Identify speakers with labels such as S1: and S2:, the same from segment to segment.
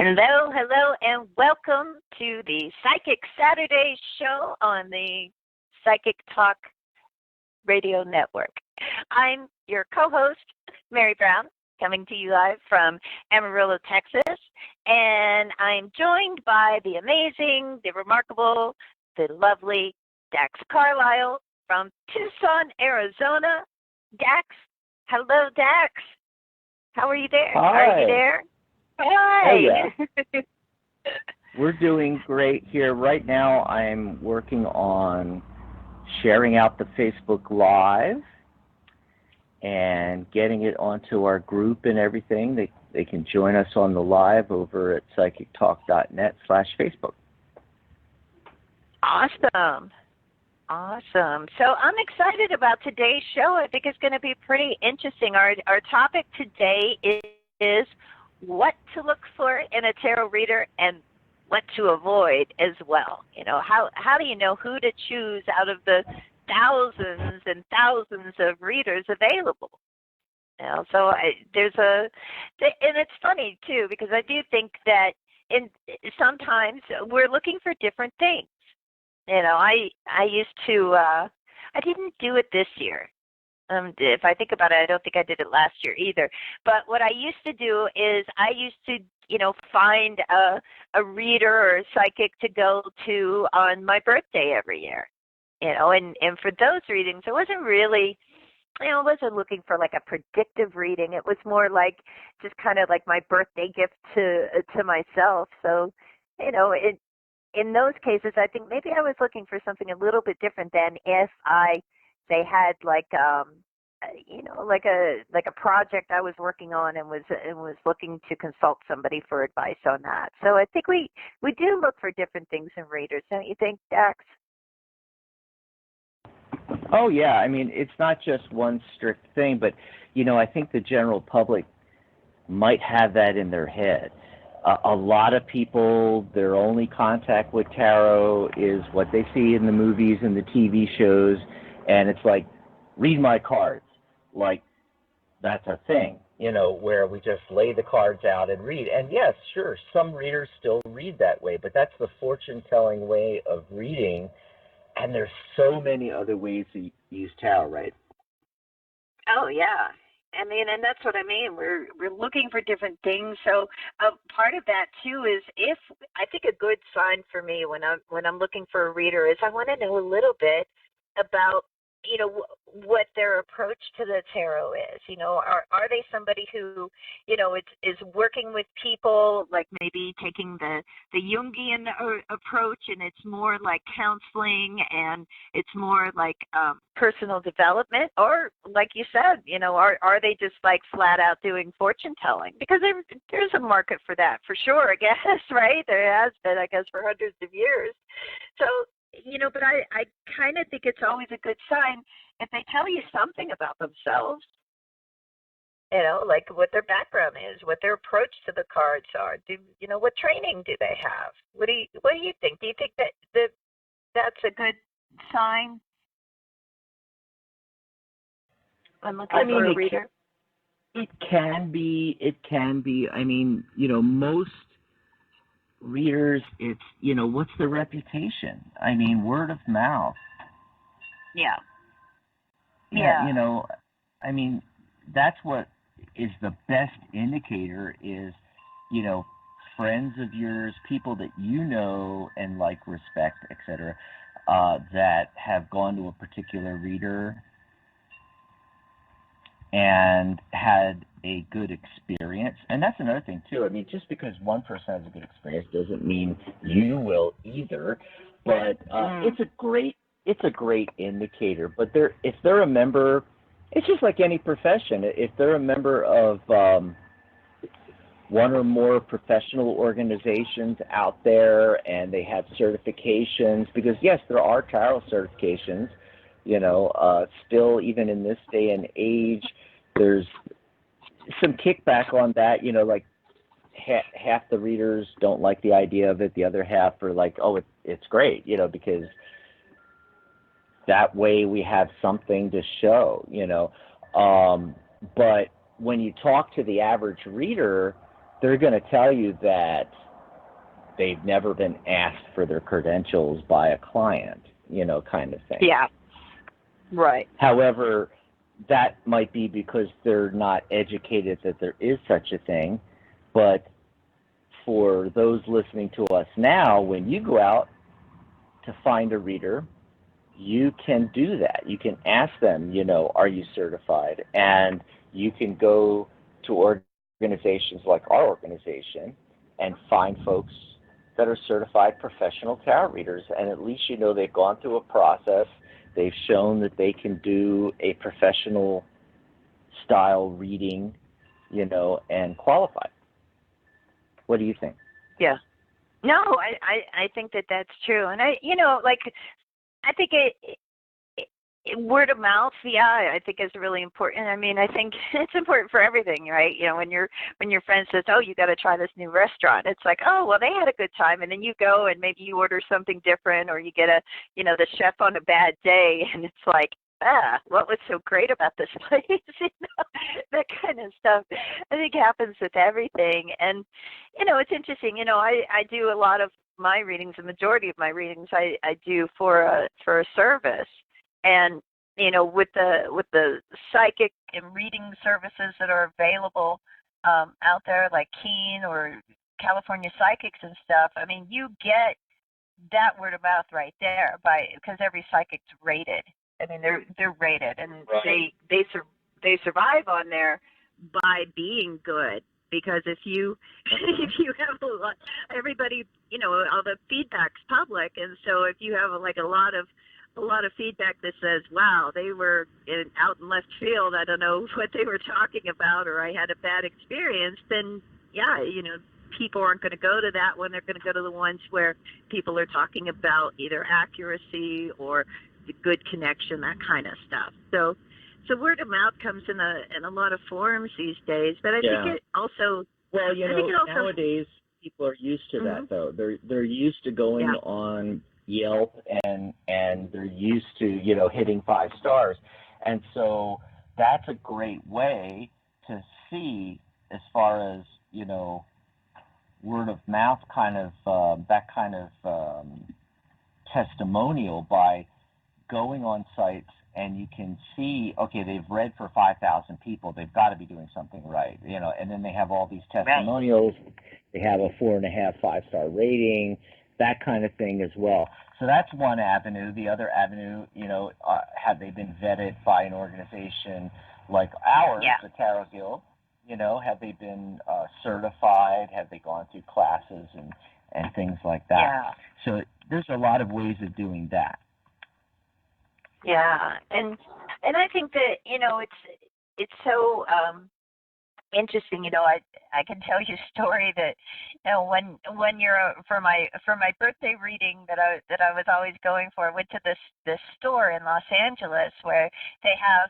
S1: Hello, hello, and welcome to the Psychic Saturday show on the Psychic Talk Radio Network. I'm your co-host, Mary Brown, coming to you live from Amarillo, Texas, and I'm joined by the amazing, the remarkable, the lovely Dax Carlisle from Tucson, Arizona. Dax, hello, Dax. How are you there?
S2: Hi.
S1: Are you there? Hi.
S2: Oh, yeah. We're doing great here. Right now I'm working on sharing out the Facebook Live and getting it onto our group and everything. They can join us on the live over at psychictalk.net/Facebook.
S1: Awesome. Awesome. So I'm excited about today's show. I think it's going to be pretty interesting. Our topic today is what to look for in a tarot reader and what to avoid as well. You know, how do you know who to choose out of the thousands and thousands of readers available? You know, so and it's funny too, because I do think that sometimes we're looking for different things. You know, I used to, I didn't do it this year. If I think about it, I don't think I did it last year either. But what I used to do is I used to, find a reader or a psychic to go to on my birthday every year. You know, and for those readings, it wasn't really, I wasn't looking for like a predictive reading. It was more like just kind of like my birthday gift to myself. So, in those cases, I think maybe I was looking for something a little bit different than if they had like a project I was working on and was looking to consult somebody for advice on that. So I think we do look for different things in readers, don't you think, Dax?
S2: Oh, yeah. I mean, it's not just one strict thing, but, I think the general public might have that in their head. A lot of people, their only contact with tarot is what they see in the movies and the TV shows, and it's like, read my cards. Like, that's a thing, where we just lay the cards out and read. And yes, sure, some readers still read that way, but that's the fortune-telling way of reading, and there's so many other ways to use tarot, right?
S1: Oh, yeah. I mean, and that's what I mean. We're looking for different things. So part of that too is I think a good sign for me when I'm looking for a reader is I want to know a little bit about what their approach to the tarot is. Are they somebody who is working with people, like maybe taking the Jungian approach, and it's more like counseling and it's more like personal development, or like you said, are they just like flat out doing fortune telling? Because there's a market for that for sure, I guess, right? There has been, I guess, for hundreds of years. So but I kind of think it's always a good sign if they tell you something about themselves, like what their background is, what their approach to the cards are. What training do they have? What do you think? Do you think that's a good sign? I'm looking for a reader.
S2: It can be. I mean, most readers, it's, what's the reputation? I mean, word of mouth.
S1: Yeah.
S2: I mean, that's what is the best indicator is, friends of yours, people that and like, respect, etc., that have gone to a particular reader and had a good experience. And that's another thing too. I mean, just because one person has a good experience doesn't mean you will either. But it's a great indicator. But if they're a member, it's just like any profession. If they're a member of one or more professional organizations out there and they have certifications, because yes, there are tarot certifications. Still, even in this day and age, there's some kickback on that. Like half the readers don't like the idea of it. The other half are like, oh, it's great, because that way we have something to show, But when you talk to the average reader, they're going to tell you that they've never been asked for their credentials by a client, kind of thing.
S1: Yeah. Right.
S2: However, that might be because they're not educated that there is such a thing. But for those listening to us now, when you go out to find a reader, you can do that. You can ask them, are you certified? And you can go to organizations like our organization and find folks that are certified professional tarot readers, and at least they've gone through a process. They've shown that they can do a professional style reading, and qualify. What do you think?
S1: Yeah. No, I think that that's true. And I think word of mouth, I think is really important. I mean, I think it's important for everything, right? When your friend says, "Oh, you got to try this new restaurant," it's like, "Oh, well, they had a good time," and then you go and maybe you order something different, or you get the chef on a bad day, and it's like, what was so great about this place? That kind of stuff. I think happens with everything, and it's interesting. I do a lot of my readings. The majority of my readings I do for a service. And with the psychic and reading services that are available out there, like Keen or California Psychics and stuff, I mean, you get that word of mouth right there because every psychic's rated. I mean, they're rated, and
S2: right.
S1: they survive on there by being good. Because if you have a lot, everybody, all the feedback's public, and so if you have a lot of feedback that says, "Wow, they were out in left field. I don't know what they were talking about, or I had a bad experience," then people aren't going to go to that one. They're going to go to the ones where people are talking about either accuracy or the good connection, that kind of stuff. So word of mouth comes in a lot of forms these days. But I think it also
S2: nowadays people are used to that though. They're used to going on Yelp and they're used to hitting 5 stars, and so that's a great way to see as far as word of mouth kind of that kind of testimonial by going on sites, and you can see, okay, they've read for 5,000 people, they've got to be doing something right, and then they have all these testimonials. Right. They have a 4.5, 5-star rating, that kind of thing as well. So that's one avenue. The other avenue, have they been vetted by an organization like ours, the Tarot Guild? Have they been certified? Have they gone through classes and things like that?
S1: Yeah.
S2: So there's a lot of ways of doing that.
S1: Yeah, and I think that it's so interesting. I can tell you a story that when you're for my birthday reading that I was always going for, I went to this store in Los Angeles where they have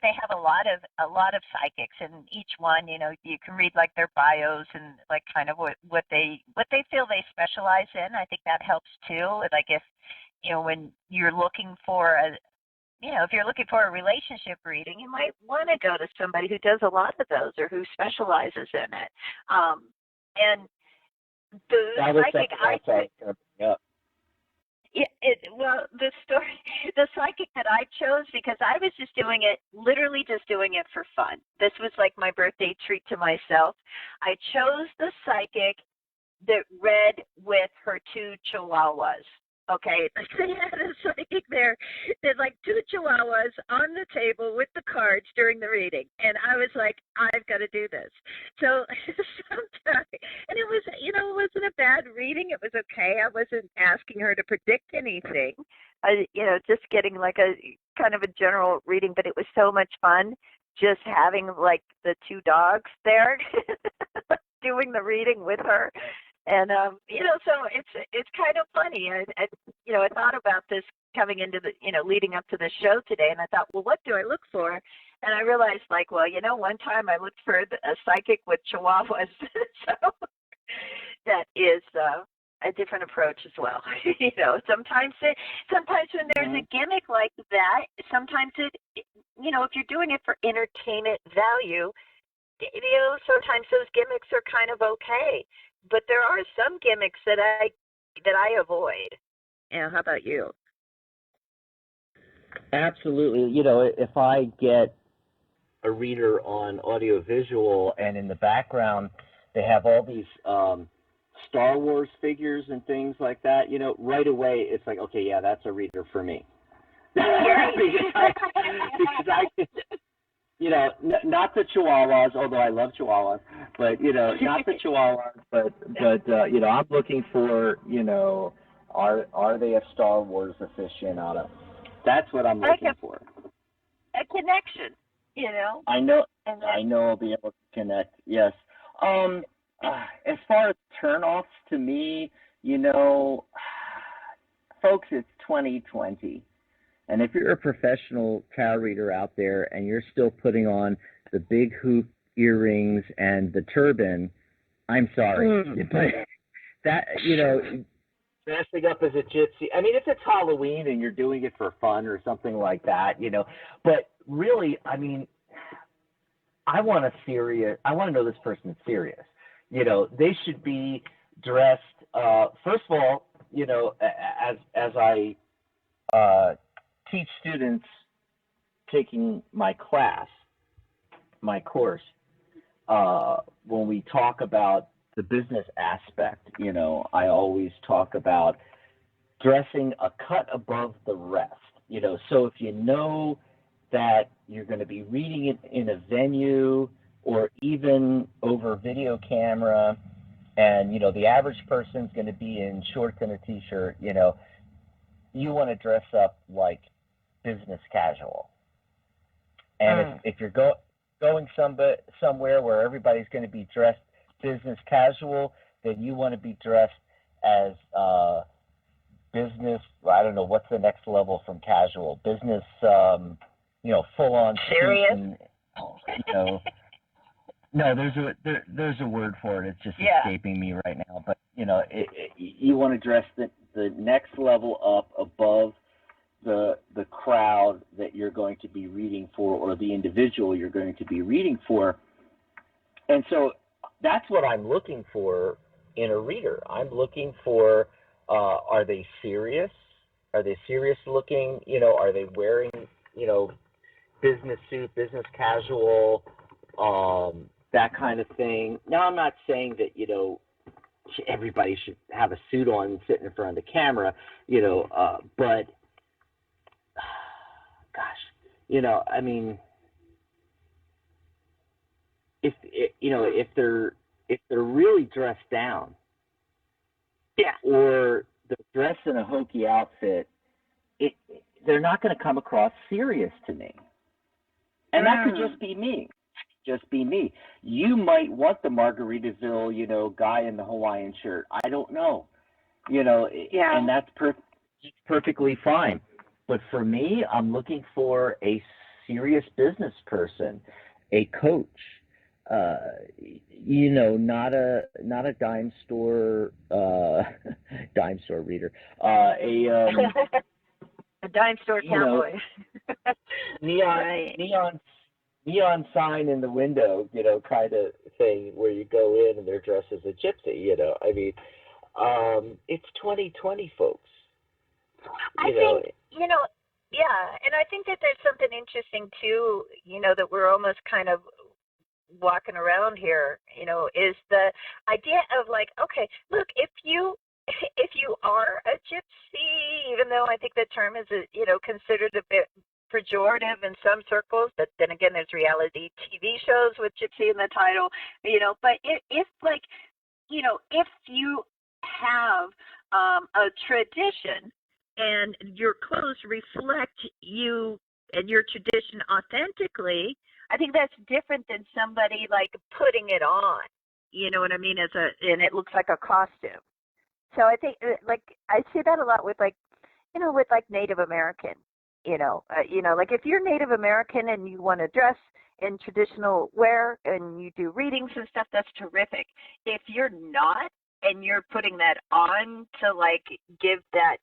S1: they have a lot of psychics, and each one you can read like their bios and like kind of what they feel they specialize in. I think that helps too. Like if when you're looking for if you're looking for a relationship reading, you might want to go to somebody who does a lot of those or who specializes in it. And the psychic the psychic that I chose, because I was just literally just doing it for fun. This was like my birthday treat to myself. I chose the psychic that read with her 2 chihuahuas. Okay, they had a psychic there. There's like 2 chihuahuas on the table with the cards during the reading, and I was like, I've got to do this. So and it was, it wasn't a bad reading. It was okay. I wasn't asking her to predict anything. Just getting like a kind of a general reading, but it was so much fun just having like the 2 dogs there doing the reading with her. And so it's kind of funny. I thought about this coming into the leading up to the show today, and I thought, well, what do I look for? And I realized, like, well, one time I looked for a psychic with chihuahuas, so that is a different approach as well. Sometimes when there's a gimmick like that, sometimes if you're doing it for entertainment value, sometimes those gimmicks are kind of okay, but there are some gimmicks that I avoid. How about you?
S2: Absolutely. If I get a reader on audiovisual and in the background they have all these Star Wars figures and things like that, right away it's like, okay, yeah, that's a reader for me. because I not the Chihuahuas, although I love Chihuahuas, but not the Chihuahuas, but I'm looking for, are they a Star Wars aficionado? That's what I'm looking for.
S1: A connection,
S2: I know I'll be able to connect. Yes. As far as turnoffs to me, folks, it's 2020. And if you're a professional tarot reader out there and you're still putting on the big hoop earrings and the turban, I'm sorry. That, dressing up as a gypsy. I mean, if it's Halloween and you're doing it for fun or something like that, but really, I mean, I want to know this person's serious. They should be dressed, first of all, as I teach students taking my course, when we talk about the business aspect, I always talk about dressing a cut above the rest, so if that you're going to be reading it in a venue or even over video camera, and the average person's going to be in shorts and a t-shirt, you want to dress up like business casual. And if you're going somewhere where everybody's going to be dressed business casual, then you want to be dressed as business. I don't know what's the next level from casual. Business, full on
S1: serious.
S2: No, there's a word for it. It's just escaping me right now. But you want to dress the next level up above the crowd that you're going to be reading for, or the individual you're going to be reading for. And so that's what I'm looking for in a reader. I'm looking for, are they serious? Are they serious looking? Are they wearing, business suit, business casual, that kind of thing. Now, I'm not saying that, everybody should have a suit on and sit in front of the camera, but gosh, I mean, if they're really dressed down, or they're dressed in a hokey outfit, they're not going to come across serious to me. And that could just be me. You might want the Margaritaville, guy in the Hawaiian shirt. I don't know. And that's perfectly fine. But for me, I'm looking for a serious business person, a coach, not a dime store reader,
S1: a dime store cowboy.
S2: Neon sign in the window, kind of thing, where you go in and they're dressed as a gypsy. I mean, it's 2020, folks.
S1: I think, and I think that there's something interesting too, that we're almost kind of walking around here, is the idea of like, okay, look, if you are a gypsy, even though I think the term is, considered a bit pejorative in some circles, but then again, there's reality TV shows with gypsy in the title, but if you have a tradition and your clothes reflect you and your tradition authentically, I think that's different than somebody like putting it on, you know what I mean, and it looks like a costume. So I think I see that a lot with with Native American, like if you're Native American and you want to dress in traditional wear and you do readings and stuff, that's terrific. If you're not and you're putting that on to give that,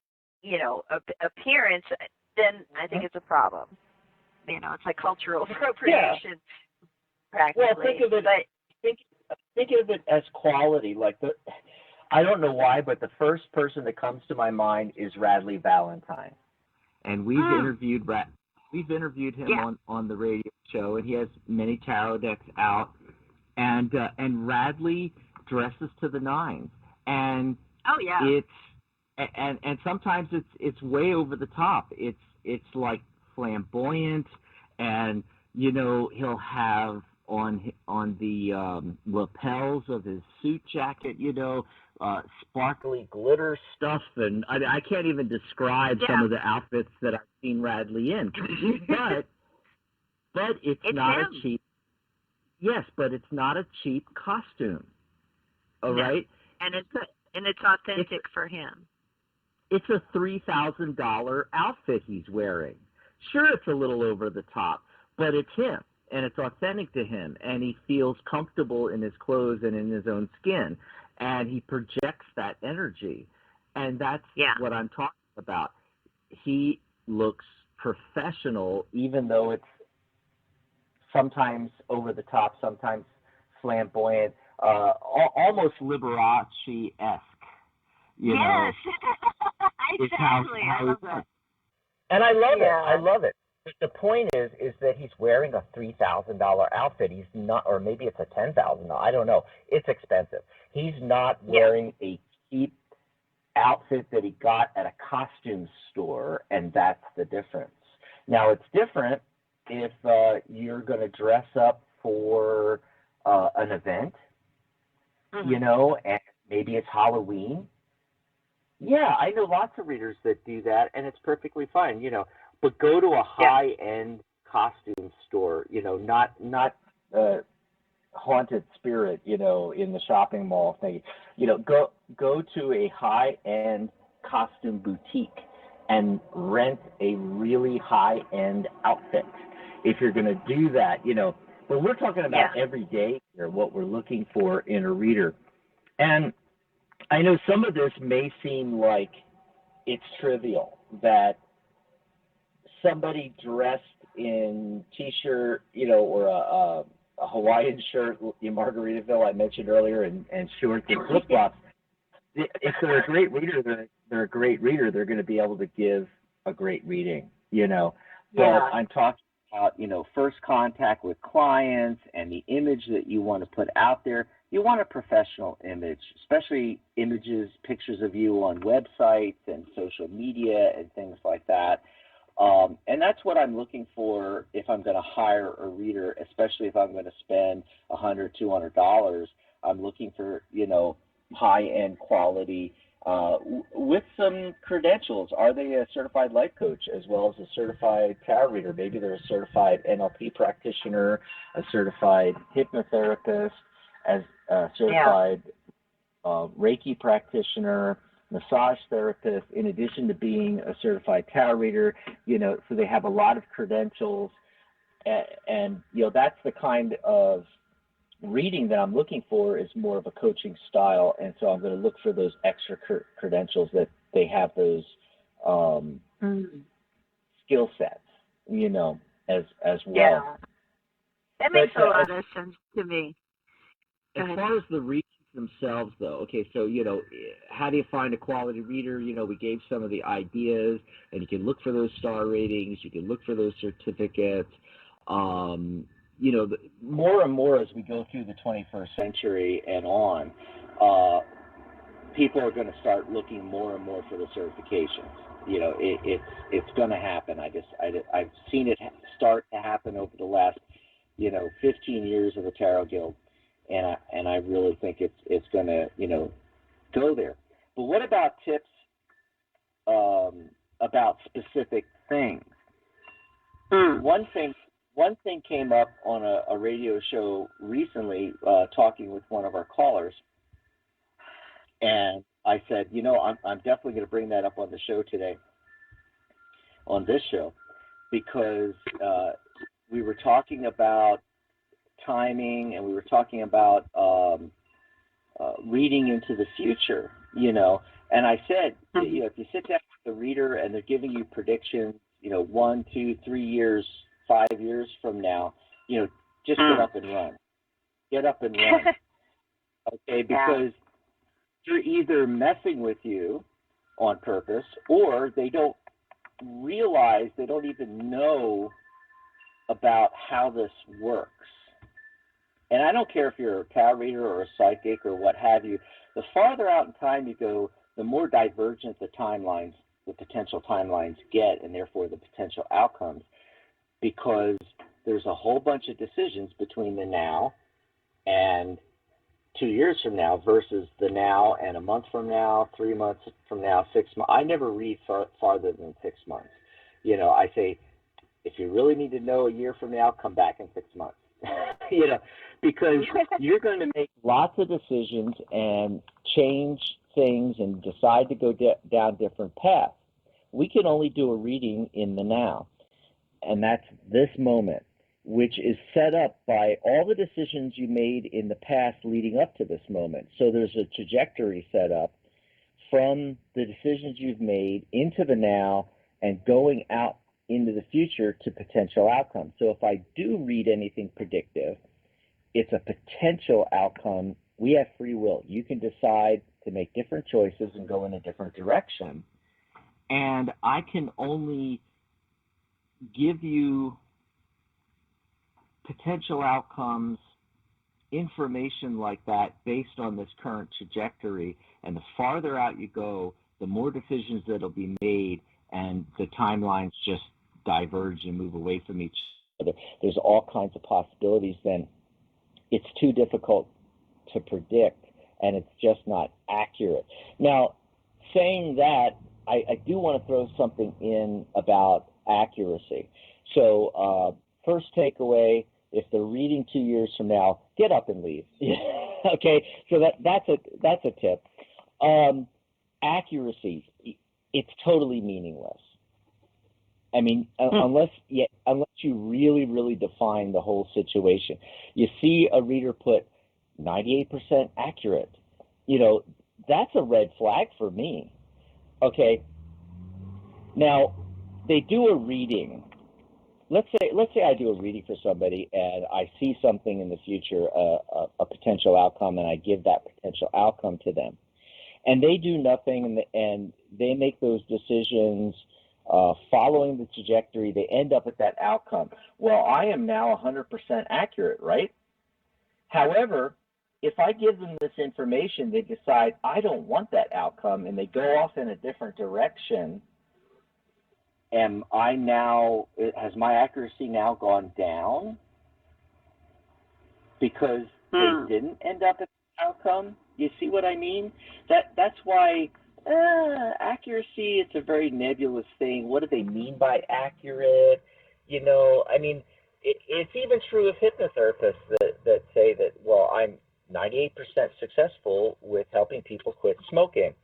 S1: appearance, then I think it's a problem. It's like cultural appropriation. practically.
S2: Well, think of it. Think of it as quality. Like I don't know why, but the first person that comes to my mind is Radley Valentine, and we've interviewed him on the radio show, and he has many tarot decks out, and Radley dresses to the nines, and and sometimes it's way over the top. It's like flamboyant, and he'll have on the lapels of his suit jacket, sparkly glitter stuff, and I can't even describe some of the outfits that I've seen Radley in. but it's not him. But it's not a cheap costume. All right,
S1: and it's authentic for him.
S2: It's a $3,000 outfit he's wearing. Sure, it's a little over the top, but it's him, and it's authentic to him, and he feels comfortable in his clothes and in his own skin, and he projects that energy, and that's what I'm talking about. He looks professional, even though it's sometimes over the top, sometimes flamboyant, almost Liberace-esque.
S1: Yes, exactly. I love that.
S2: And I love it. I love it. But the point is that he's wearing a $3,000 outfit. He's not, or maybe it's a $10,000. I don't know. It's expensive. He's not wearing a cheap outfit that he got at a costume store, and that's the difference. Now, it's different if you're going to dress up for an event, and maybe it's Halloween. Yeah, I know lots of readers that do that, and it's perfectly fine, But go to a high-end costume store, not Haunted Spirit, in the shopping mall thing. Go to a high-end costume boutique and rent a really high-end outfit. If you're going to do that, But we're talking about every day here, what we're looking for in a reader. And I know some of this may seem like it's trivial, that somebody dressed in T-shirt, or a Hawaiian shirt in Margaritaville I mentioned earlier, and shorts and flip-flops. If they're a great reader, they're a great reader. They're going to be able to give a great reading, But I'm talking about, first contact with clients and the image that you want to put out there. You want a professional image, especially pictures of you on websites and social media and things like that. And that's what I'm looking for if I'm going to hire a reader, especially if I'm going to spend $100, $200. I'm looking for, high-end quality with some credentials. Are they a certified life coach as well as a certified tarot reader? Maybe they're a certified NLP practitioner, a certified hypnotherapist, as a certified Reiki practitioner, massage therapist, in addition to being a certified tarot reader, so they have a lot of credentials, and that's the kind of reading that I'm looking for, is more of a coaching style, and so I'm going to look for those extra credentials, that they have those skill sets, as well.
S1: Yeah, that makes a lot of sense to me.
S2: As far as the readings themselves, though, okay, so, how do you find a quality reader? We gave some of the ideas, and you can look for those star ratings, you can look for those certificates. More and more as we go through the 21st century and on, people are going to start looking more and more for the certifications. It's going to happen. I've seen it start to happen over the last, 15 years of the Tarot Guild. And I really think it's going to, go there. But what about tips about specific things? One thing came up on a radio show recently, talking with one of our callers, and I said, I'm definitely going to bring that up on the show today, on this show, because we were talking about timing, and we were talking about reading into the future, and I said, if you sit down with the reader and they're giving you predictions, 1, 2, 3 years, 5 years from now, Just get up and run. Get up and run. Okay, because they're either messing with you on purpose, or they don't realize, they don't even know about how this works. And I don't care if you're a tarot reader or a psychic or what have you, the farther out in time you go, the more divergent the timelines, the potential timelines get, and therefore the potential outcomes, because there's a whole bunch of decisions between the now and 2 years from now versus the now and a month from now, 3 months from now, 6 months. I never read farther than 6 months. You know, I say, if you really need to know a year from now, come back in 6 months. You know, because you're going to make lots of decisions and change things and decide to go down different paths. We can only do a reading in the now, and that's this moment, which is set up by all the decisions you made in the past leading up to this moment. So there's a trajectory set up from the decisions you've made into the now and going out into the future to potential outcomes. So if I do read anything predictive, it's a potential outcome. We have free will. You can decide to make different choices and go in a different direction. And I can only give you potential outcomes, information like that based on this current trajectory. And the farther out you go, the more decisions that'll be made, and the timelines just diverge and move away from each other. There's all kinds of possibilities. Then it's too difficult to predict, and it's just not accurate. Now, saying that, I do want to throw something in about accuracy. So first takeaway, if they're reading 2 years from now, get up and leave. Okay, so that's a tip. Accuracy, it's totally meaningless. I mean, unless you really, really define the whole situation. You see a reader put 98% accurate. You know, that's a red flag for me. Okay. Now, they do a reading. Let's say I do a reading for somebody and I see something in the future, a potential outcome, and I give that potential outcome to them. And they do nothing, and they make those decisions following the trajectory. They end up at that outcome. Well, I am now 100% accurate, right? However, if I give them this information, they decide, I don't want that outcome, and they go off in a different direction. Has my accuracy now gone down because they didn't end up at the outcome? You see what I mean? That's why accuracy, it's a very nebulous thing. What do they mean by accurate? You know, I mean, it's even true of hypnotherapists that say that, well, I'm 98% successful with helping people quit smoking.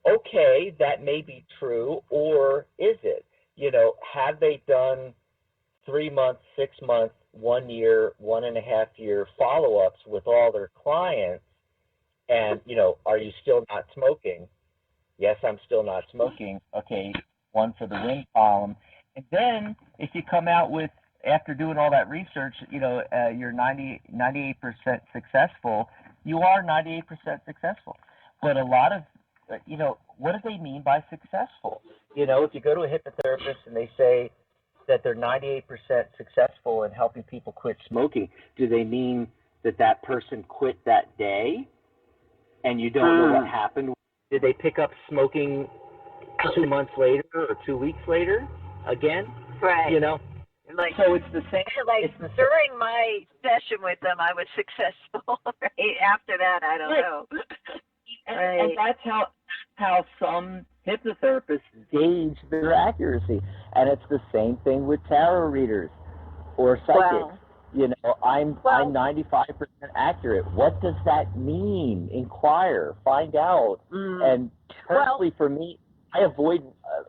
S2: Okay, that may be true, or is it? You know, have they done 3 months, 6 months, 1 year, 1.5 year follow-ups with all their clients? And, you know, are you still not smoking? Yes, I'm still not smoking. Okay, 1 for the win column. And then if you come out with, after doing all that research, you know, you're 98% successful, you are 98% successful. But a lot of, you know, what do they mean by successful? You know, if you go to a hypnotherapist and they say that they're 98% successful in helping people quit smoking, do they mean that that person quit that day and you don't know what happened? Did they pick up smoking 2 months later or 2 weeks later again?
S1: Right.
S2: You know?
S1: Like,
S2: so it's the same.
S1: Like during my session with them, I was successful. Right after that, I don't know.
S2: And that's how some hypnotherapists gauge their accuracy. And it's the same thing with tarot readers or psychics. Wow. You know, I'm 95% accurate. What does that mean? Inquire, find out. And personally, for me, I avoid.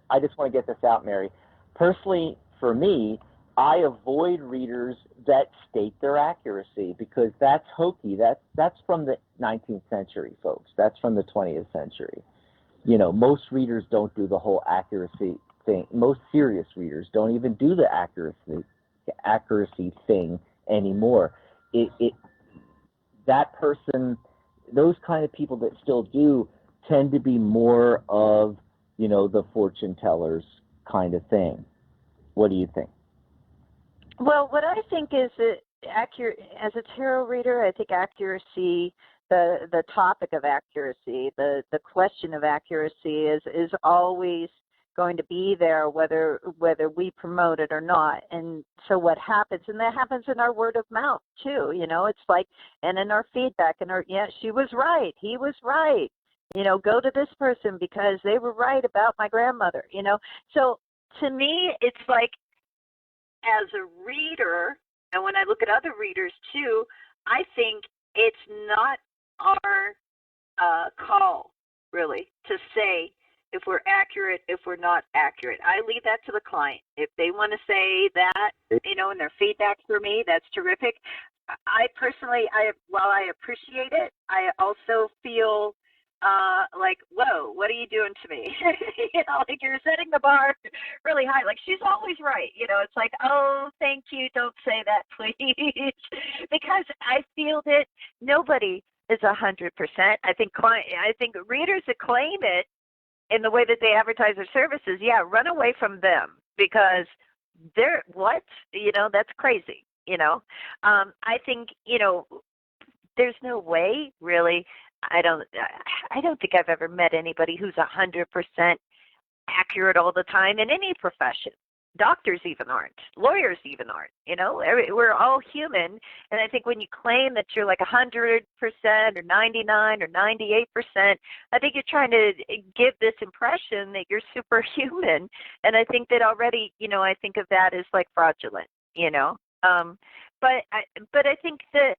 S2: I just want to get this out, Mary. Personally, for me, I avoid readers that state their accuracy because that's hokey. That's from the 19th century, folks. That's from the 20th century. You know, most readers don't do the whole accuracy thing. Most serious readers don't even do the accuracy thing anymore. It that person, those kind of people that still do, tend to be more of, the fortune tellers kind of thing. What do you think?
S1: Well, what I think is that accurate as a tarot reader, I think accuracy, the topic of accuracy, the question of accuracy is always going to be there, whether we promote it or not. And so what happens, and that happens in our word of mouth too, it's like, and in our feedback, and she was right, he was right, go to this person because they were right about my grandmother, So to me, it's like, as a reader, and when I look at other readers too, I think it's not our call, really, to say if we're accurate, if we're not accurate. I leave that to the client. If they want to say that, and their feedback for me, that's terrific. I personally, while I appreciate it, I also feel like, whoa, what are you doing to me? Like you're setting the bar really high. Like, she's always right. It's like, oh, thank you. Don't say that, please. Because I feel that nobody is 100%. I think readers that claim it in the way that they advertise their services, run away from them, because they're, what? That's crazy. I think, there's no way, really. I don't think I've ever met anybody who's 100% accurate all the time in any profession. Doctors even aren't. Lawyers even aren't. We're all human, and I think when you claim that you're like 100% or 99 or 98%, I think you're trying to give this impression that you're superhuman, and I think that already, I think of that as like fraudulent. But I think that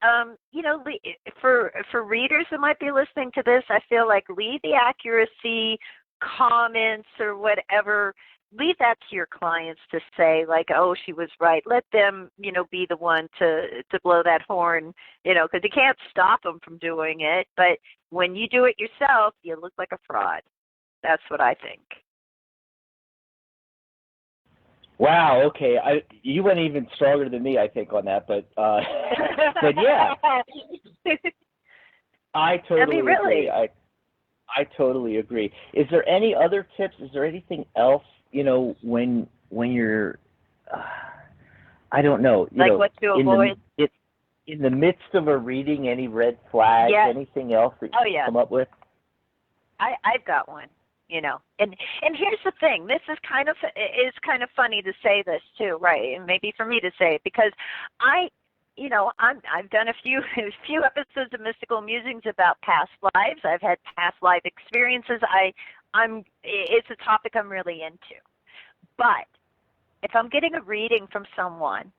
S1: for readers who might be listening to this, I feel like leave the accuracy comments or whatever. Leave that to your clients to say, like, oh, she was right. Let them, be the one to blow that horn, because you can't stop them from doing it. But when you do it yourself, you look like a fraud. That's what I think.
S2: Wow. Okay. You went even stronger than me, I think, on that. But but yeah, I totally
S1: really.
S2: agree. I totally agree. Is there any other tips? Is there anything else? When you're, I don't know.
S1: Like what to avoid.
S2: In the midst of a reading, any red flags?
S1: Yes.
S2: Anything else that you come up with?
S1: I've got one. And here's the thing. This is kind of funny to say this too, right? And maybe for me to say it, because I've done a few episodes of Mystical Musings about past lives. I've had past life experiences. It's a topic I'm really into. But if I'm getting a reading from someone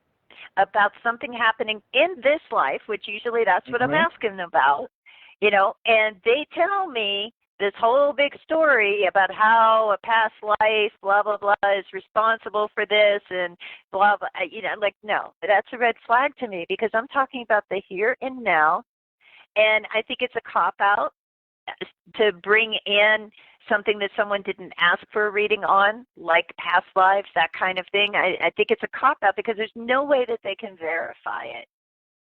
S1: about something happening in this life, which usually that's what I'm asking about, and they tell me this whole big story about how a past life, blah, blah, blah, is responsible for this and blah, blah, like, no, that's a red flag to me, because I'm talking about the here and now. And I think it's a cop-out to bring in something that someone didn't ask for a reading on, like past lives, that kind of thing. I think it's a cop-out, because there's no way that they can verify it.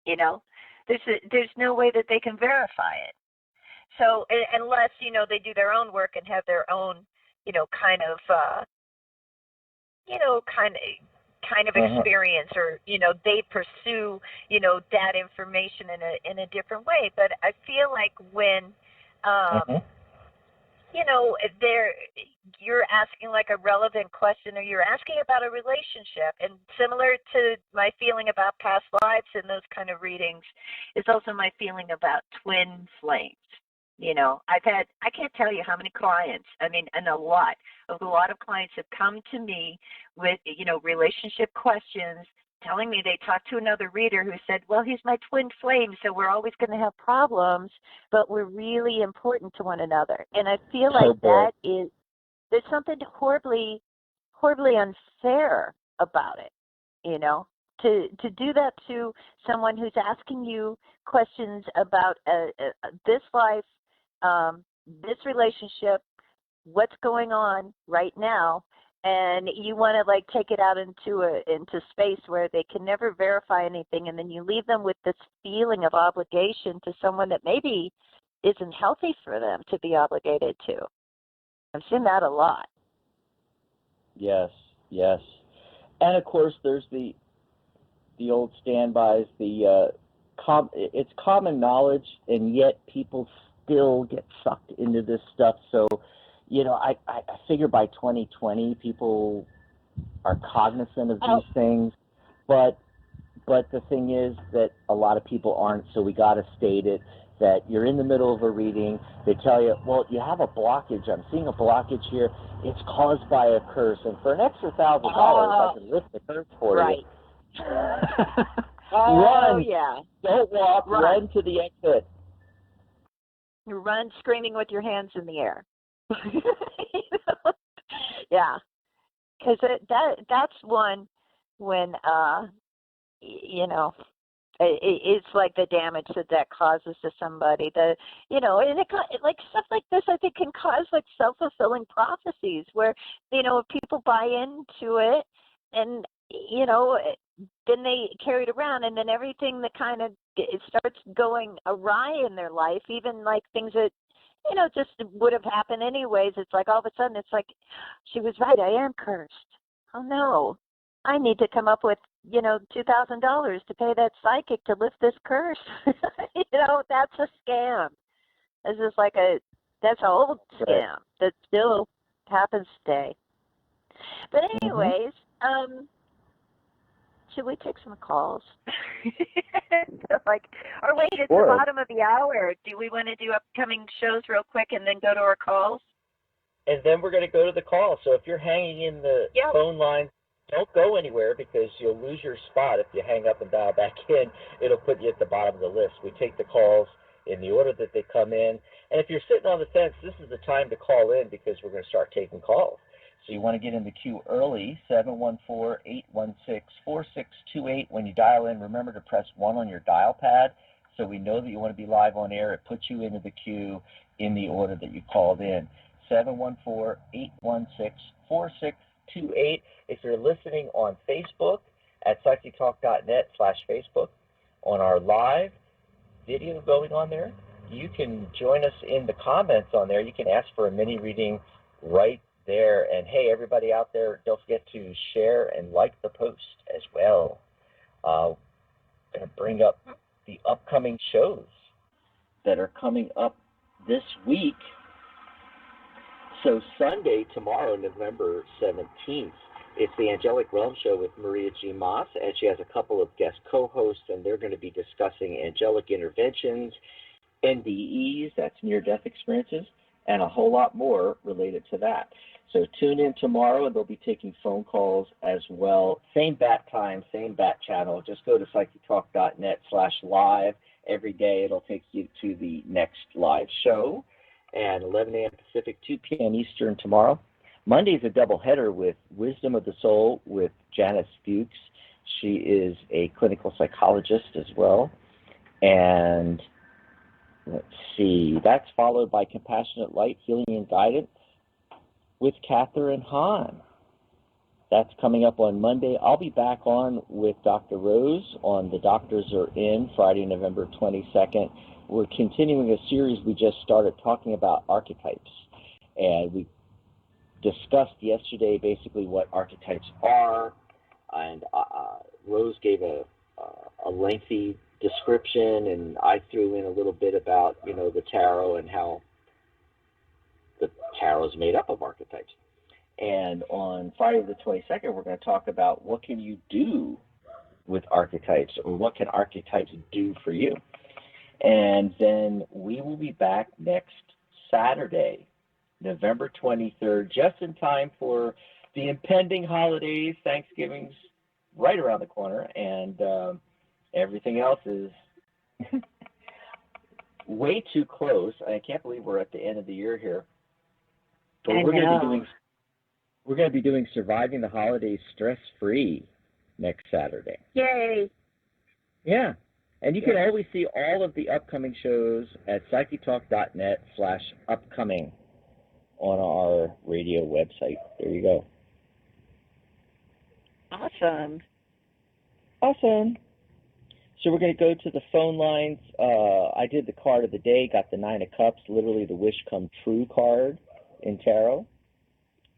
S1: There's no way that they can verify it. So unless, they do their own work and have their own, kind of experience, or, they pursue, that information in a different way. But I feel like when, you're asking like a relevant question, or you're asking about a relationship, and similar to my feeling about past lives and those kind of readings, is also my feeling about twin flames. I can't tell you how many clients, and a lot of clients have come to me with, relationship questions, telling me they talked to another reader who said, well, he's my twin flame, so we're always going to have problems, but we're really important to one another. And I feel like there's something horribly, horribly unfair about it, to do that to someone who's asking you questions about this life, this relationship, what's going on right now, and you want to like take it out into space where they can never verify anything, and then you leave them with this feeling of obligation to someone that maybe isn't healthy for them to be obligated to. I've seen that a lot.
S2: Yes, yes. And of course, there's the old standbys. It's common knowledge, and yet people still get sucked into this stuff. So, you know, I figure by 2020, people are cognizant of these things, but the thing is that a lot of people aren't. So we got to state it, that you're in the middle of a reading. They tell you, well, you have a blockage. I'm seeing a blockage here. It's caused by a curse, and for an extra $1,000, I can lift the curse for you. Run.
S1: Yeah.
S2: Don't walk. Run to the exit.
S1: Run screaming with your hands in the air. You know? Yeah. Because that's one when, you know, it's like the damage that causes to somebody. You know, and like stuff like this, I think, can cause like self-fulfilling prophecies where, you know, if people buy into it and, you know, then they carry it around, and then everything that kind of it starts going awry in their life, even like things that, you know, just would have happened anyways. It's like all of a sudden it's like, she was right, I am cursed. Oh no, I need to come up with, you know, $2,000 to pay that psychic to lift this curse. You know, that's a scam. This is like that's an old scam that still happens today. But anyways, should we take some calls? Like, or wait, it's the bottom of the hour. Do we want to do upcoming shows real quick and then go to our calls?
S2: And then we're going to go to the call. So if you're hanging in the phone line, don't go anywhere, because you'll lose your spot. If you hang up and dial back in, it'll put you at the bottom of the list. We take the calls in the order that they come in. And if you're sitting on the fence, this is the time to call in, because we're going to start taking calls. So you want to get in the queue early, 714-816-4628. When you dial in, remember to press 1 on your dial pad so we know that you want to be live on air. It puts you into the queue in the order that you called in. 714-816-4628. If you're listening on Facebook at psychictalk.net/Facebook, on our live video going on there, you can join us in the comments on there. You can ask for a mini reading right there. And hey, everybody out there, don't forget to share and like the post as well. I'm going to bring up the upcoming shows that are coming up this week. So Sunday, tomorrow, November 17th, it's the Angelic Realm Show with Maria G. Moss, and she has a couple of guest co-hosts, and they're going to be discussing angelic interventions, NDEs, that's near-death experiences, and a whole lot more related to that. So tune in tomorrow, and they'll be taking phone calls as well. Same bat time, same bat channel. Just go to psychictalk.net/live every day. It'll take you to the next live show, and 11 a.m. Pacific, 2 p.m. Eastern tomorrow. Monday's a doubleheader with Wisdom of the Soul with Janice Fuchs. She is a clinical psychologist as well. And let's see, that's followed by Compassionate Light, Healing and Guidance with Catherine Hahn. That's coming up on Monday. I'll be back on with Dr. Rose on The Doctors Are In, Friday, November 22nd. We're continuing a series we just started talking about archetypes. And we discussed yesterday basically what archetypes are, and Rose gave a lengthy description, and I threw in a little bit about, you know, the tarot and how the tarot is made up of archetypes. And on Friday the 22nd, we're going to talk about what can you do with archetypes, or what can archetypes do for you. And then we will be back next Saturday, November 23rd, just in time for the impending holidays. Thanksgiving's right around the corner, and everything else is way too close. I can't believe we're at the end of the year here. But we're going to be doing Surviving the Holidays Stress-Free next Saturday.
S1: Yay!
S2: Yeah. And you can always see all of the upcoming shows at psychictalk.net/upcoming on our radio website. There you go.
S1: Awesome.
S2: Awesome. So we're going to go to the phone lines. I did the card of the day, got the Nine of Cups, literally the wish come true card in tarot.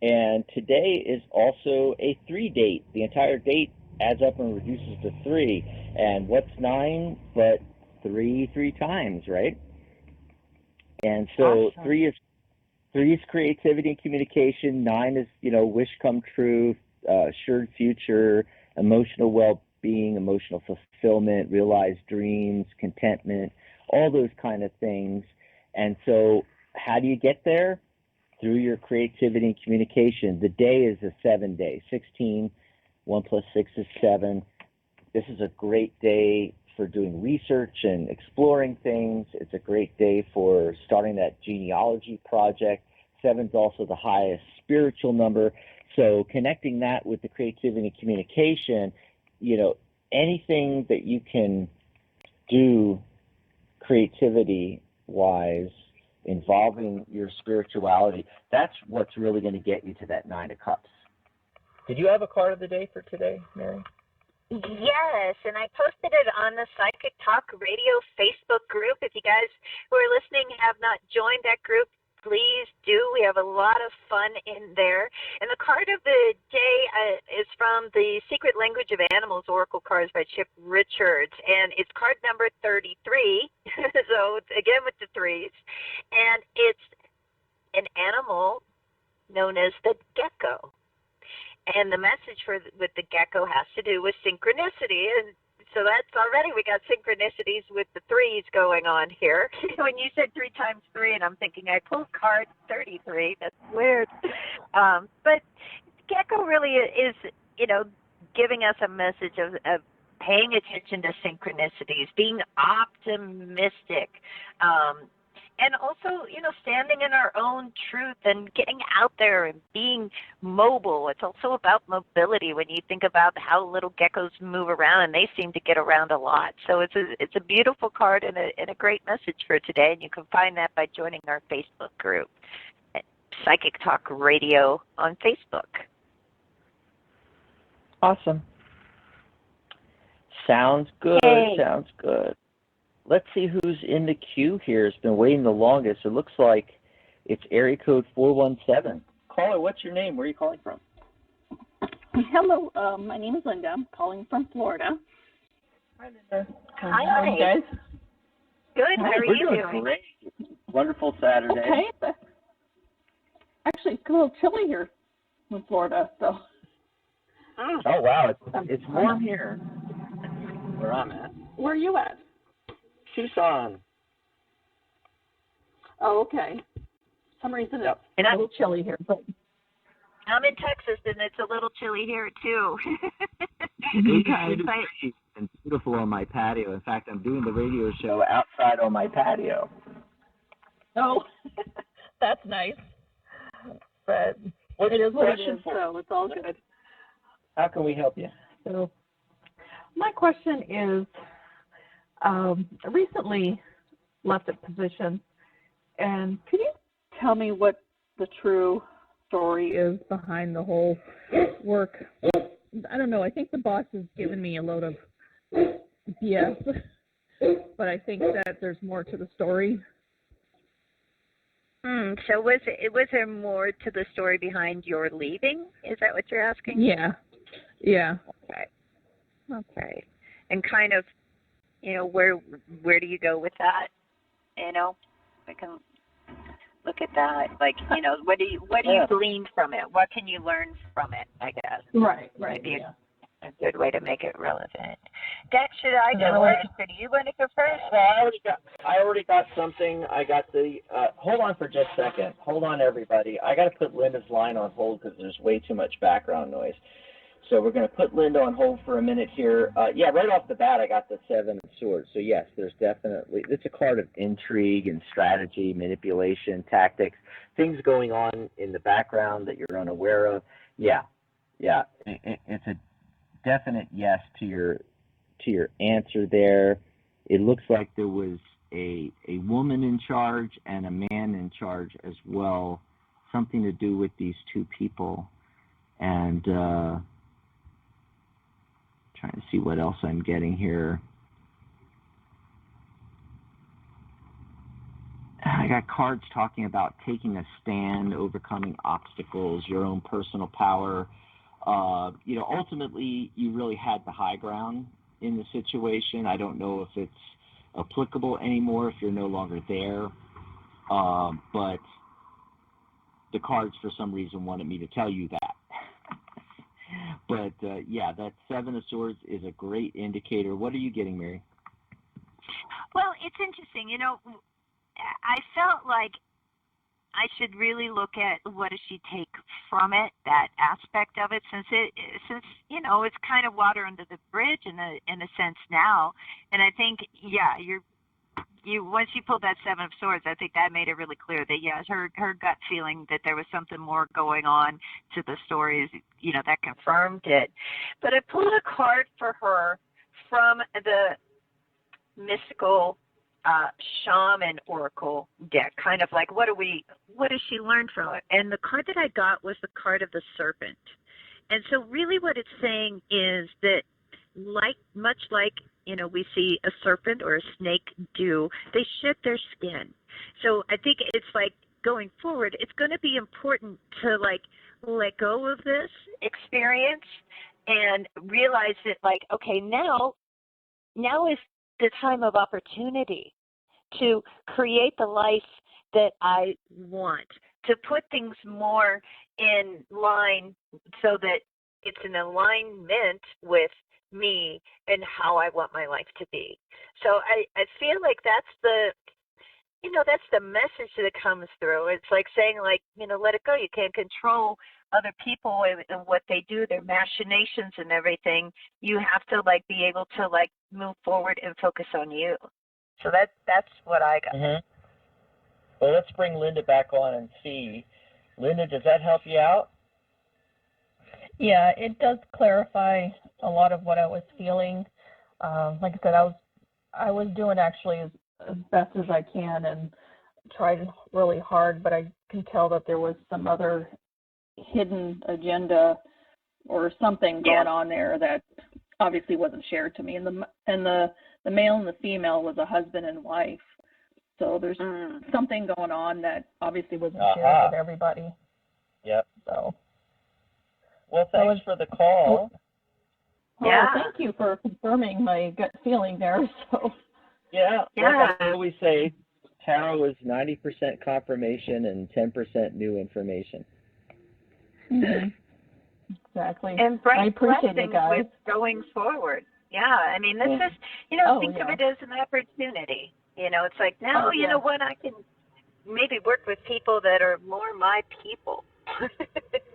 S2: And today is also a 3 date. The entire date adds up and reduces to 3. And what's 9 but 3 times, right? And so
S1: Awesome.
S2: 3 is creativity and communication. 9 is, wish come true, assured future, emotional well-being, emotional fulfillment, realized dreams, contentment, all those kind of things. And so how do you get there? Through your creativity and communication. The day is a 7-day, 16, 1 plus 6 is 7. This is a great day for doing research and exploring things. It's a great day for starting that genealogy project. 7 is also the highest spiritual number. So connecting that with the creativity and communication, anything that you can do creativity-wise, involving your spirituality, that's what's really going to get you to that 9 of Cups. Did you have a card of the day for today, Mary?
S1: Yes, and I posted it on the Psychic Talk Radio Facebook group. If you guys who are listening have not joined that group, please do. We have a lot of fun in there. And the card of the day is from the Secret Language of Animals Oracle cards by Chip Richards. And it's card number 33. So again with the threes. And it's an animal known as the gecko. And the message with the gecko has to do with synchronicity. And so that's already, we got synchronicities with the threes going on here. When you said 3 times 3, and I'm thinking I pulled card 33. That's weird. But gecko really is, giving us a message of paying attention to synchronicities, being optimistic, and also, standing in our own truth and getting out there and being mobile. It's also about mobility when you think about how little geckos move around, and they seem to get around a lot. So it's a beautiful card and a great message for today, and you can find that by joining our Facebook group, Psychic Talk Radio on Facebook.
S2: Awesome. Sounds good.
S1: Hey.
S2: Sounds good. Let's see who's in the queue here. It's been waiting the longest. It looks like it's area code 417. Caller, what's your name? Where are you calling from?
S3: Hello, my name is Linda. I'm calling from Florida.
S2: Hi, Linda.
S1: Hi.
S3: How are you guys?
S1: Good. How are
S2: We're
S1: you
S2: doing great. Wonderful Saturday.
S3: Okay. Actually, it's a little chilly here in Florida, so.
S2: Oh, wow. It's warm here where I'm at.
S3: Where are you at?
S2: Tucson.
S3: Oh, okay. For some reason
S2: Yep.
S3: it's a little chilly here, but.
S1: I'm in Texas, and it's a little chilly here, too.
S2: It is great and beautiful on my patio. In fact, I'm doing the radio show outside on my patio.
S3: Oh, that's nice. But
S2: What's
S3: it
S2: your
S3: is what it
S2: question
S3: is,
S2: for?
S3: so it's all good.
S2: How can we help you?
S4: So my question is, recently left a position, and could you tell me what the true story is behind the whole work? I don't know. I think the boss has given me a load of BS, but I think that there's more to the story.
S1: So was there more to the story behind your leaving? Is that what you're asking?
S4: Yeah.
S1: Okay. And kind of, where do you go with that? I can look at that. Like, what do you glean from it? What can you learn from it? I guess.
S4: Right.
S1: Might be a good way to make it relevant. Dex, should I go first, or do you want to go first?
S2: Well, I already got something. I got the. Hold on for just a second. Hold on, everybody. I got to put Linda's line on hold because there's way too much background noise. So we're going to put Linda on hold for a minute here. Right off the bat, I got the 7 of Swords. So yes, there's definitely. It's a card of intrigue and strategy, manipulation, tactics, things going on in the background that you're unaware of. Yeah. It's a definite yes to your answer there. It looks like there was a woman in charge and a man in charge as well, something to do with these two people. And Trying to see what else I'm getting here. I got cards talking about taking a stand, overcoming obstacles, your own personal power. Ultimately, you really had the high ground in the situation. I don't know if it's applicable anymore if you're no longer there, but the cards, for some reason, wanted me to tell you that. But, that Seven of Swords is a great indicator. What are you getting, Mary?
S1: Well, it's interesting. I felt like I should really look at what does she take from it, that aspect of it, since it's kind of water under the bridge in a sense now. And I think, you once you pulled that Seven of Swords, I think that made it really clear that her gut feeling that there was something more going on to the stories, that confirmed it. But I pulled a card for her from the mystical shaman oracle deck, kind of like what does she learn from it? And the card that I got was the card of the serpent. And so really what it's saying is that much like we see a serpent or a snake do, they shed their skin. So I think it's like going forward, it's going to be important to let go of this experience and realize that okay, now is the time of opportunity to create the life that I want, to put things more in line so that it's in alignment with me and how I want my life to be. So I feel like that's the message that comes through. It's like saying let it go. You can't control other people and what they do, their machinations and everything. You have to be able to move forward and focus on you. So that's what I got.
S2: Mm-hmm. Well, let's bring Linda back on and see. Linda, does that help you out?
S4: Yeah, it does clarify a lot of what I was feeling. Like I said, I was doing actually as best as I can and tried really hard, but I can tell that there was some other hidden agenda or something going on there that obviously wasn't shared to me. And the male and the female was a husband and wife. So there's something going on that obviously wasn't shared with everybody.
S2: Yep.
S4: So.
S2: Well, thanks for the call.
S4: Well, thank you for confirming my gut feeling there. So.
S2: Yeah. Like I always say, tarot is 90% confirmation and 10% new information.
S4: Mm-hmm. Exactly.
S1: And bright
S4: I appreciate
S1: blessings
S4: it, guys.
S1: with going forward. Yeah, I mean, this is, think of it as an opportunity. It's like, now, you know what, I can maybe work with people that are more my people.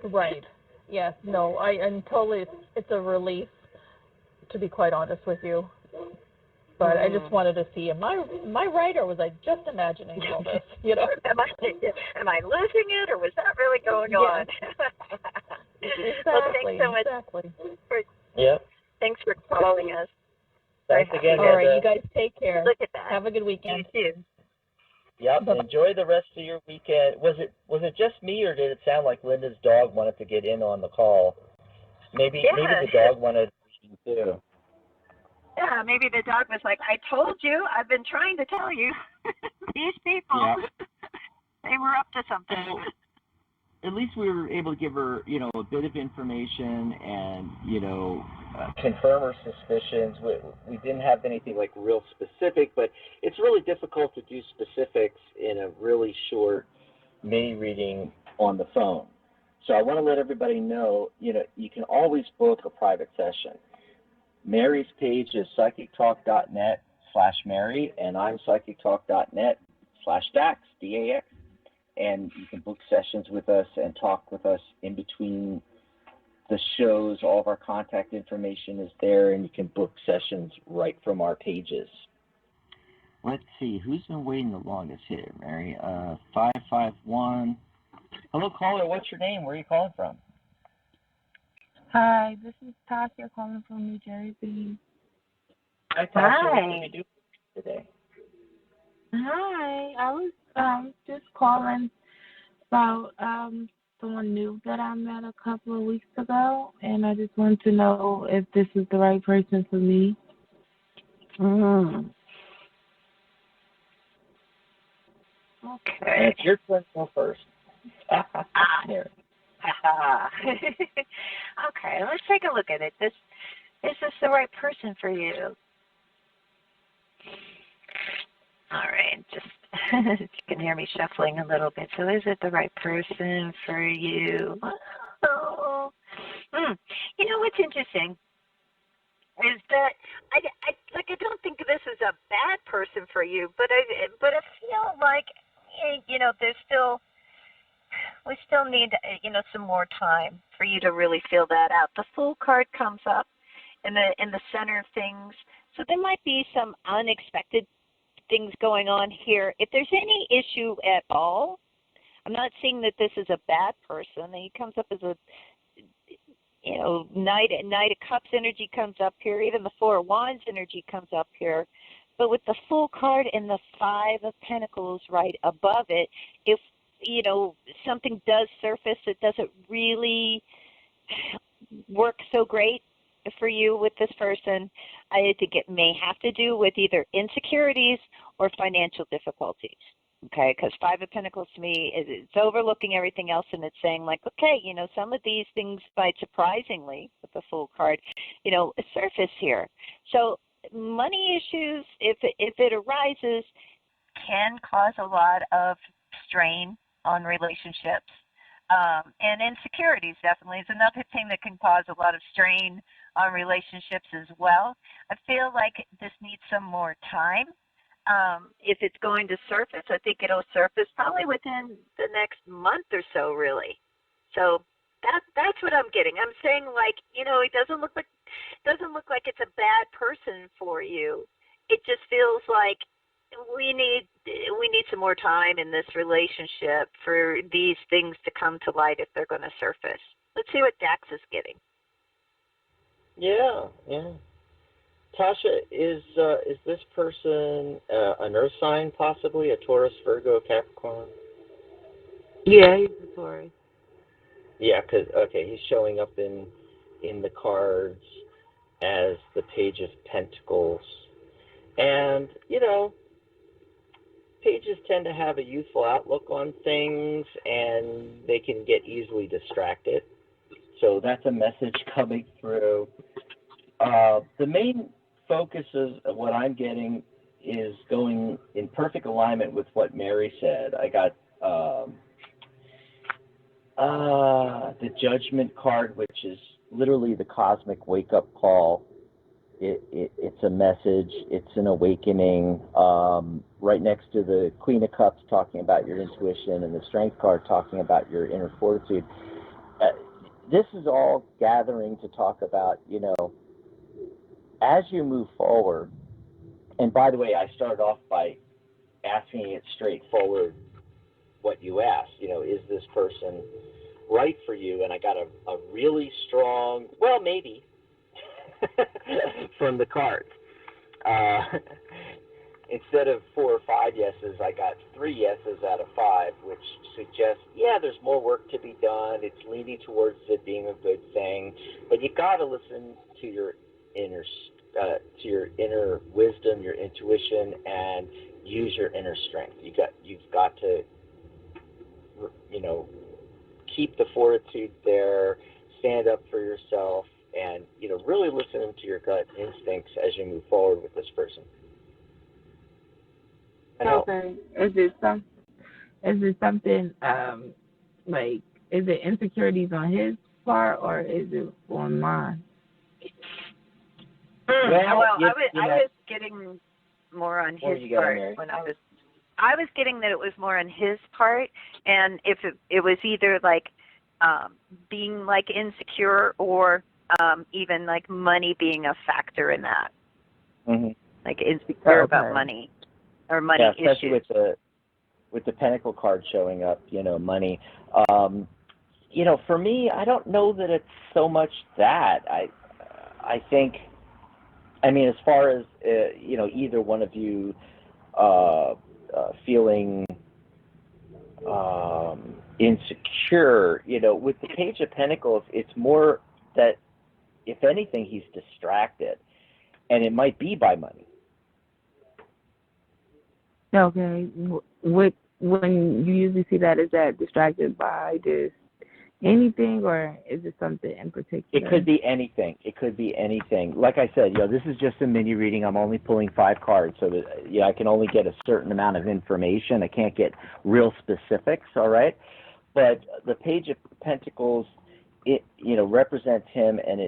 S4: Right. Yes. No, I'm totally, it's a relief, to be quite honest with you. But I just wanted to see, am I right, or was I just imagining all this?
S1: Am I losing it, or was that really going on?
S4: Exactly.
S1: Well, thanks so much.
S4: Exactly.
S1: Thanks for calling us.
S2: Thanks again,
S4: All right, you guys take care.
S1: Look at that.
S4: Have a good weekend.
S1: You too.
S2: Yep. Bye-bye. Enjoy the rest of your weekend. Was it just me, or did it sound like Linda's dog wanted to get in on the call? Maybe the dog wanted to too.
S1: Yeah, maybe the dog was like, I told you, I've been trying to tell you. These people, they were up to something.
S2: So, at least we were able to give her, a bit of information and, confirm her suspicions. We didn't have anything real specific, but it's really difficult to do specifics in a really short mini reading on the phone. So I want to let everybody know, you can always book a private session. Mary's page is psychictalk.net/Mary, and I'm psychictalk.net/Dax, D-A-X. And you can book sessions with us and talk with us in between the shows. All of our contact information is there, and you can book sessions right from our pages. Let's see, who's been waiting the longest here, Mary? 551. Hello, caller. What's your name? Where are you calling from?
S5: Hi, this is Tasha calling from New Jersey.
S2: Hi, Tasha. What can we do today?
S5: Hi, I was just calling about someone new that I met a couple of weeks ago, and I just wanted to know if this is the right person for me.
S1: Okay.
S2: It's your turn to go first. There.
S1: Okay, let's take a look at it. Is this the right person for you? All right, just you can hear me shuffling a little bit. So is it the right person for you? Oh. You know what's interesting is that I don't think this is a bad person for you, but I feel like we still need some more time for you to really feel that out. The Fool card comes up in the center of things, so there might be some unexpected things going on here. If there's any issue at all, I'm not seeing that this is a bad person. He comes up as a Knight of Cups energy comes up here. Even the Four of Wands energy comes up here. But with the Fool card and the Five of Pentacles right above it, if something does surface that doesn't really work so great for you with this person, I think it may have to do with either insecurities or financial difficulties. Okay, because Five of Pentacles to me it's overlooking everything else, and it's saying like, okay, some of these things might surprisingly with the Fool card, surface here. So money issues, if it arises, can cause a lot of strain on relationships. And insecurities definitely is another thing that can cause a lot of strain on relationships as well. I feel like this needs some more time. If it's going to surface, I think it'll surface probably within the next month or so, really. So that's what I'm getting. I'm saying it doesn't look like it's a bad person for you. It just feels like we need some more time in this relationship for these things to come to light if they're going to surface. Let's see what Dax is getting.
S2: Yeah. Tasha, is this person an earth sign, possibly a Taurus, Virgo, Capricorn?
S5: Yeah, he's a Taurus.
S2: Yeah, he's showing up in the cards as the Page of Pentacles, and pages tend to have a youthful outlook on things, and they can get easily distracted. So that's a message coming through. The main focus of what I'm getting is going in perfect alignment with what Mary said. I got the Judgment card, which is literally the cosmic wake-up call. It's a message. It's an awakening. Right next to the Queen of Cups talking about your intuition, and the Strength card talking about your inner fortitude. This is all gathering to talk about, as you move forward. And by the way, I started off by asking it straightforward what you asked. Is this person right for you? And I got a really strong, well, maybe, from the cards. Instead of 4 or 5 yeses, I got 3 yeses out of 5, which suggests, there's more work to be done. It's leaning towards it being a good thing, but you got to listen to your inner wisdom, your intuition, and use your inner strength. You've got to, keep the fortitude there, stand up for yourself, and really listen to your gut instincts as you move forward with this person.
S5: Okay. Is it something is it insecurities on his part or is it on mine?
S1: I was getting more on his part when I was getting that it was more on his part, and if it was either being insecure or even money being a factor in that, insecure about money or money issues.
S2: Especially with the Pentacle card showing up, money. For me, I don't know that it's so much that. I think, as far as either one of you feeling insecure. With the Page of Pentacles, it's more that, if anything, he's distracted, and it might be by money.
S5: Okay. When you usually see that, is that distracted by just anything, or is it something in particular?
S2: It could be anything. Like I said, this is just a mini reading. I'm only pulling 5 cards, so that I can only get a certain amount of information. I can't get real specifics, all right? But the Page of Pentacles, it represents him, and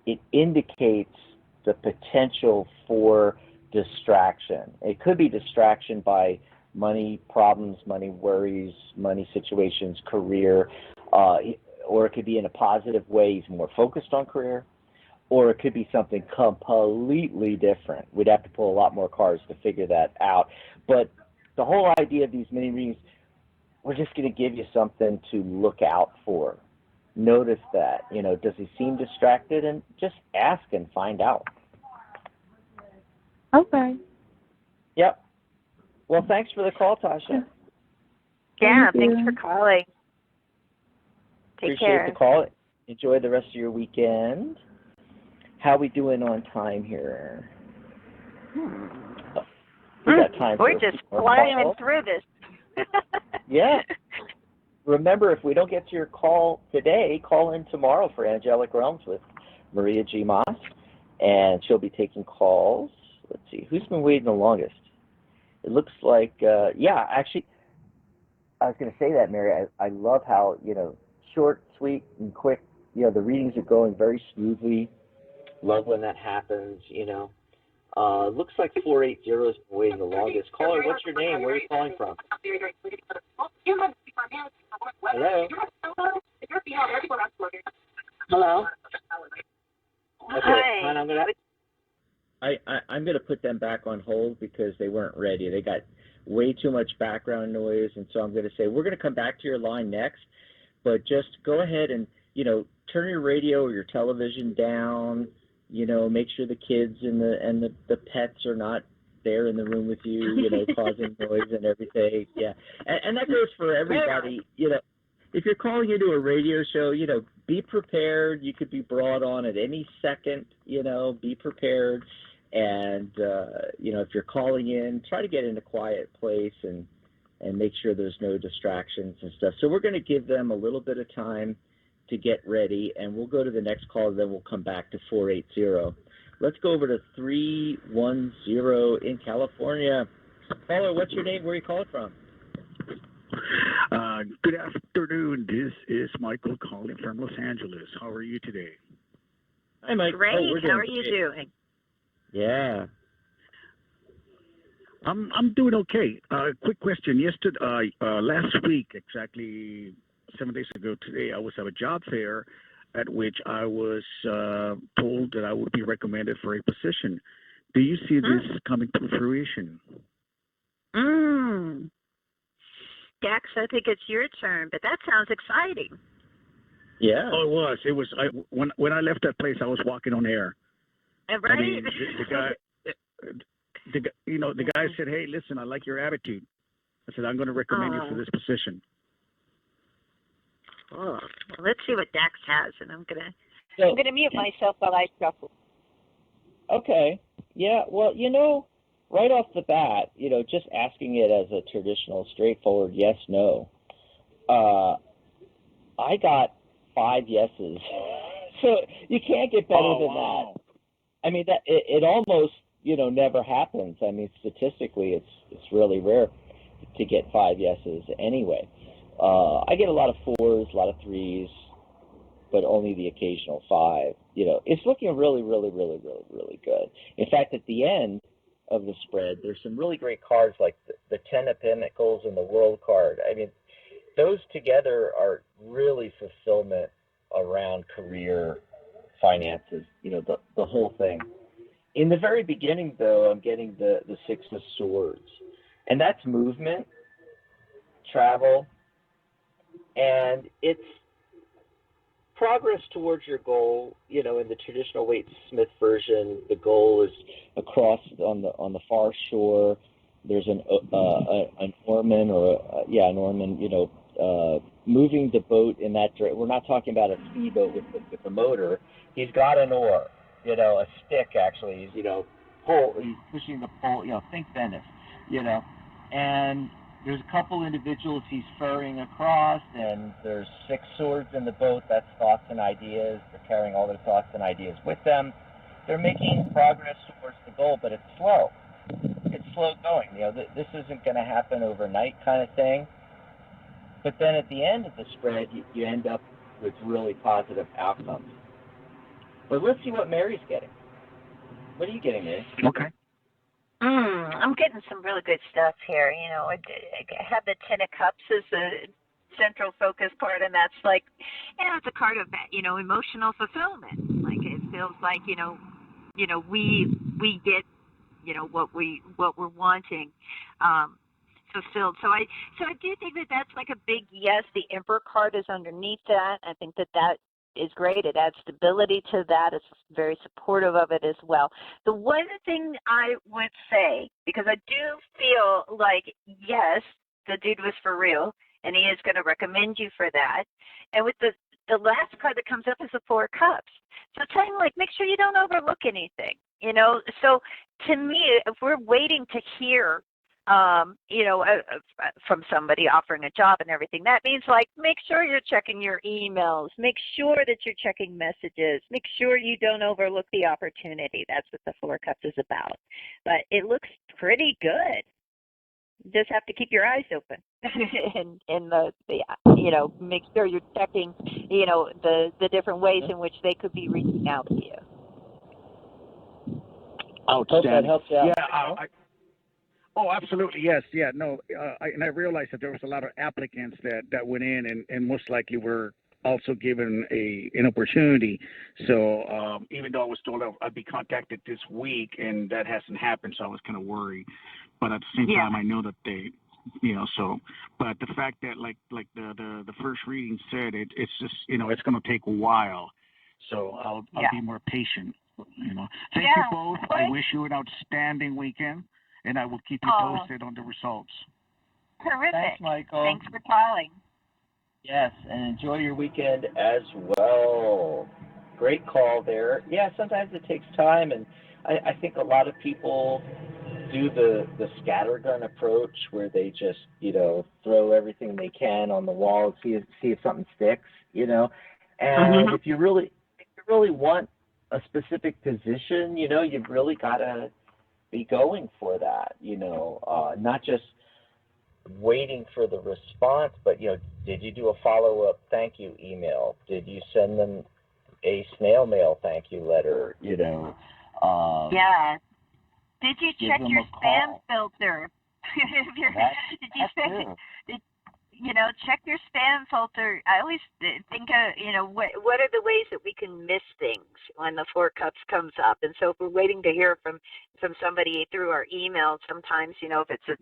S2: it indicates the potential for distraction. It could be distraction by money problems, money worries, money situations, career, or it could be in a positive way. He's more focused on career, or it could be something completely different. We'd have to pull a lot more cards to figure that out. But the whole idea of these mini readings, we're just going to give you something to look out for. Notice that, does he seem distracted? And just ask and find out.
S5: Okay.
S2: Yep. Well, thanks for the call, Tasha.
S1: Yeah, thanks for calling. Take care.
S2: Appreciate the call. Enjoy the rest of your weekend. How we doing on time here? We got time.
S1: We're just flying through this.
S2: Yeah. Remember, if we don't get to your call today, call in tomorrow for Angelic Realms with Maria G. Moss, and she'll be taking calls. Let's see, who's been waiting the longest? It looks like, actually, I was going to say that, Mary. I love how, short, sweet, and quick, the readings are going very smoothly. Love when that happens, Looks like 480 has been waiting the longest. Caller, what's your name? Where are you calling from? Hello?
S6: Hello?
S2: Okay,
S1: Hi.
S2: I'm going to put them back on hold because they weren't ready. They got way too much background noise, and so I'm going to say we're going to come back to your line next, but just go ahead and, turn your radio or your television down, make sure the kids and the pets are not there in the room with you, causing noise and everything. Yeah. And that goes for everybody, If you're calling into a radio show, be prepared. You could be brought on at any second, be prepared. And, if you're calling in, try to get in a quiet place and make sure there's no distractions and stuff. So we're going to give them a little bit of time to get ready, and we'll go to the next call, then we'll come back to 480. Let's go over to 310 in California. Caller, what's your name? Where are you calling from?
S7: Good afternoon. This is Michael calling from Los Angeles. How are you today?
S2: Hi, Mike.
S1: Great. How are you doing?
S2: Yeah.
S7: I'm doing okay. Quick question. Yesterday, last week, exactly 7 days ago today, I was at a job fair at which I was told that I would be recommended for a position. Do you see this coming to fruition?
S1: Dax, I think it's your turn, but that sounds exciting.
S2: Yeah.
S7: Oh, it was. When I left that place, I was walking on air.
S1: Right.
S7: I mean, the guy said, "Hey, listen, I like your attitude." I said, "I'm going to recommend you for this position."
S1: Cool. Well, let's see what Dax has, and I'm gonna mute myself while I shuffle.
S2: Okay. Yeah. Well, right off the bat, just asking it as a traditional, straightforward yes, no. I got 5 yeses, so you can't get better than that. I mean, that it almost never happens. I mean, statistically, it's really rare to get 5 yeses anyway. I get a lot of 4s, a lot of 3s, but only the occasional 5. It's looking really, really, really, really, really good. In fact, at the end of the spread, there's some really great cards like the 10 of Pentacles and the World card. I mean, those together are really fulfillment around career, finances, the whole thing. In the very beginning, though, I'm getting the 6 of Swords, and that's movement, travel, and it's progress towards your goal. In the traditional Waite Smith version, the goal is across on the far shore, there's an oarman or an oarman, moving the boat in that direction. We're not talking about a speedboat with a motor. He's got an oar, a stick actually. He's he's pushing the pole. Think Venice, and there's a couple individuals he's ferrying across, and there's 6 swords in the boat. That's thoughts and ideas. They're carrying all their thoughts and ideas with them. They're making progress towards the goal, but it's slow. It's slow going. This isn't going to happen overnight kind of thing. But then at the end of the spread, you end up with really positive outcomes. But let's see what Mary's getting. What are you getting, Mary?
S7: Okay.
S1: I'm getting some really good stuff here. I have the Ten of Cups as the central focus card, and that's like, it's a card of, emotional fulfillment. Like it feels like, we get, what we're wanting fulfilled. So I do think that that's like a big yes. The Emperor card is underneath that. I think that is great. It adds stability to that. It's very supportive of it as well. The one thing I would say, because I do feel like, yes, the dude was for real, and he is going to recommend you for that. And with the last card that comes up is the 4 of Cups. So tell him, make sure you don't overlook anything, So to me, if we're waiting to hear from somebody offering a job and everything, that means make sure you're checking your emails, make sure that you're checking messages, make sure you don't overlook the opportunity. That's what the 4 of Cups is about. But it looks pretty good. You just have to keep your eyes open and make sure you're checking, the different ways in which they could be reaching out to you.
S2: Hope that helps you out.
S7: Yeah, oh, absolutely, yes, yeah, no, I realized that there was a lot of applicants that went in and most likely were also given an opportunity. So even though I was told I'd be contacted this week, and that hasn't happened, so I was kind of worried. But at the same time, I know that they, but the fact that like the first reading said, it's just, it's going to take a while. So I'll be more patient, Thank you both. I wish you an outstanding weekend, and I will keep you posted on the results.
S1: Terrific.
S2: Thanks, Michael.
S1: Thanks for calling.
S2: Yes, and enjoy your weekend as well. Great call there. Yeah, sometimes it takes time, and I think a lot of people do the scattergun approach where they just, throw everything they can on the wall, see if something sticks, And if you really want a specific position, you've really got to be going for that, not just waiting for the response, but, did you do a follow-up thank you email? Did you send them a snail mail thank you letter,
S1: Yeah. Did you check your spam filter? Check your spam filter. I always think of, what are the ways that we can miss things when the 4 Cups comes up? And so if we're waiting to hear from somebody through our email, sometimes, if it's a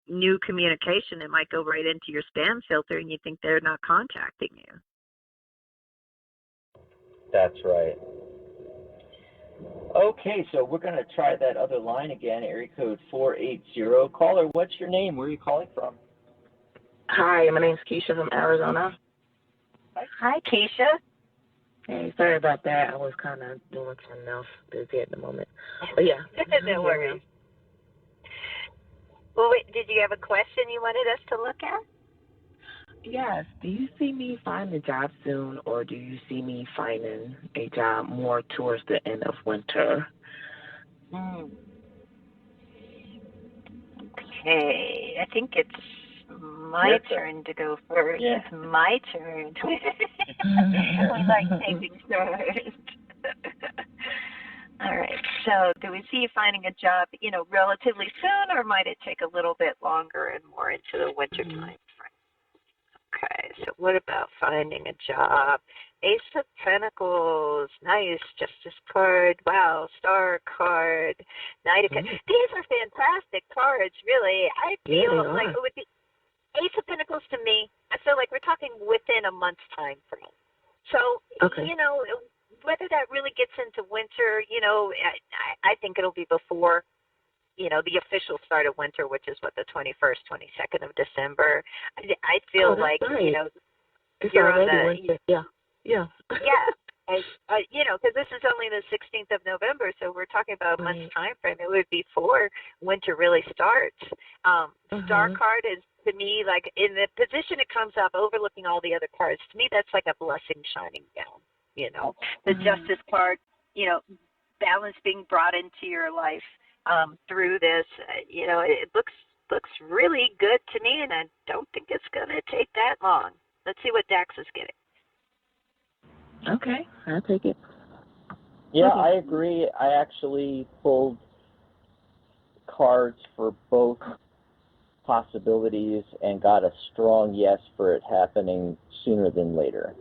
S1: new communication, it might go right into your spam filter and you think they're not contacting you.
S2: That's right. Okay, so we're going to try that other line again, area code 480. Caller, what's your name? Where are you calling from?
S6: Hi, my name's Keisha from Arizona.
S1: Hi, Keisha.
S6: Hey, sorry about that. I was kind of doing something else, busy at the moment. But yeah.
S1: No worries. Well, wait, did you have a question you wanted us to look at?
S6: Yes. Do you see me finding a job soon, or do you see me finding a job more towards the end of winter?
S1: Okay. I think it's my turn to go first.
S2: Yeah.
S1: It's my turn. We like taking turns. All right. So do we see you finding a job, relatively soon, or might it take a little bit longer and more into the winter time frame? Okay. So what about finding a job? Ace of Pentacles. Nice. Justice card. Wow. Star card. Knight of Cups. These are fantastic cards, really. I feel like it would be Ace of Pentacles to me. I feel like we're talking within a month's time frame. So, whether that really gets into winter, I think it'll be before. the official start of winter, which is what, the 21st, 22nd of December. I feel like,
S6: right. It's
S1: you're on
S6: already winter. Yeah.
S1: Yeah. Because this is only the 16th of November, so we're talking about a month's time frame. It would be before winter really starts. Star card is, to me, like in the position it comes up, overlooking all the other cards. To me, that's like a blessing shining down. The Justice card, balance being brought into your life through this. It looks really good to me, and I don't think it's going to take that long. Let's see what Dax is getting.
S6: Okay, I'll take it.
S2: Yeah, I agree. I actually pulled cards for both possibilities and got a strong yes for it happening sooner than later.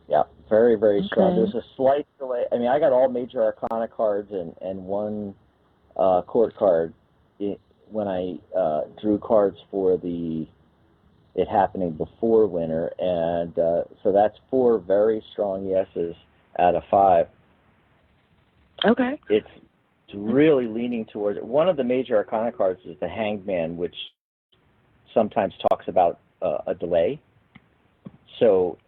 S2: Yeah, very, very strong. There's a slight delay. I mean, I got all major arcana cards and one court card when I drew cards for it happening before winter, and so that's 4 very strong yeses out of 5.
S6: Okay.
S2: It's really leaning towards it. One of the major arcana cards is the Hanged Man, which sometimes talks about a delay. So,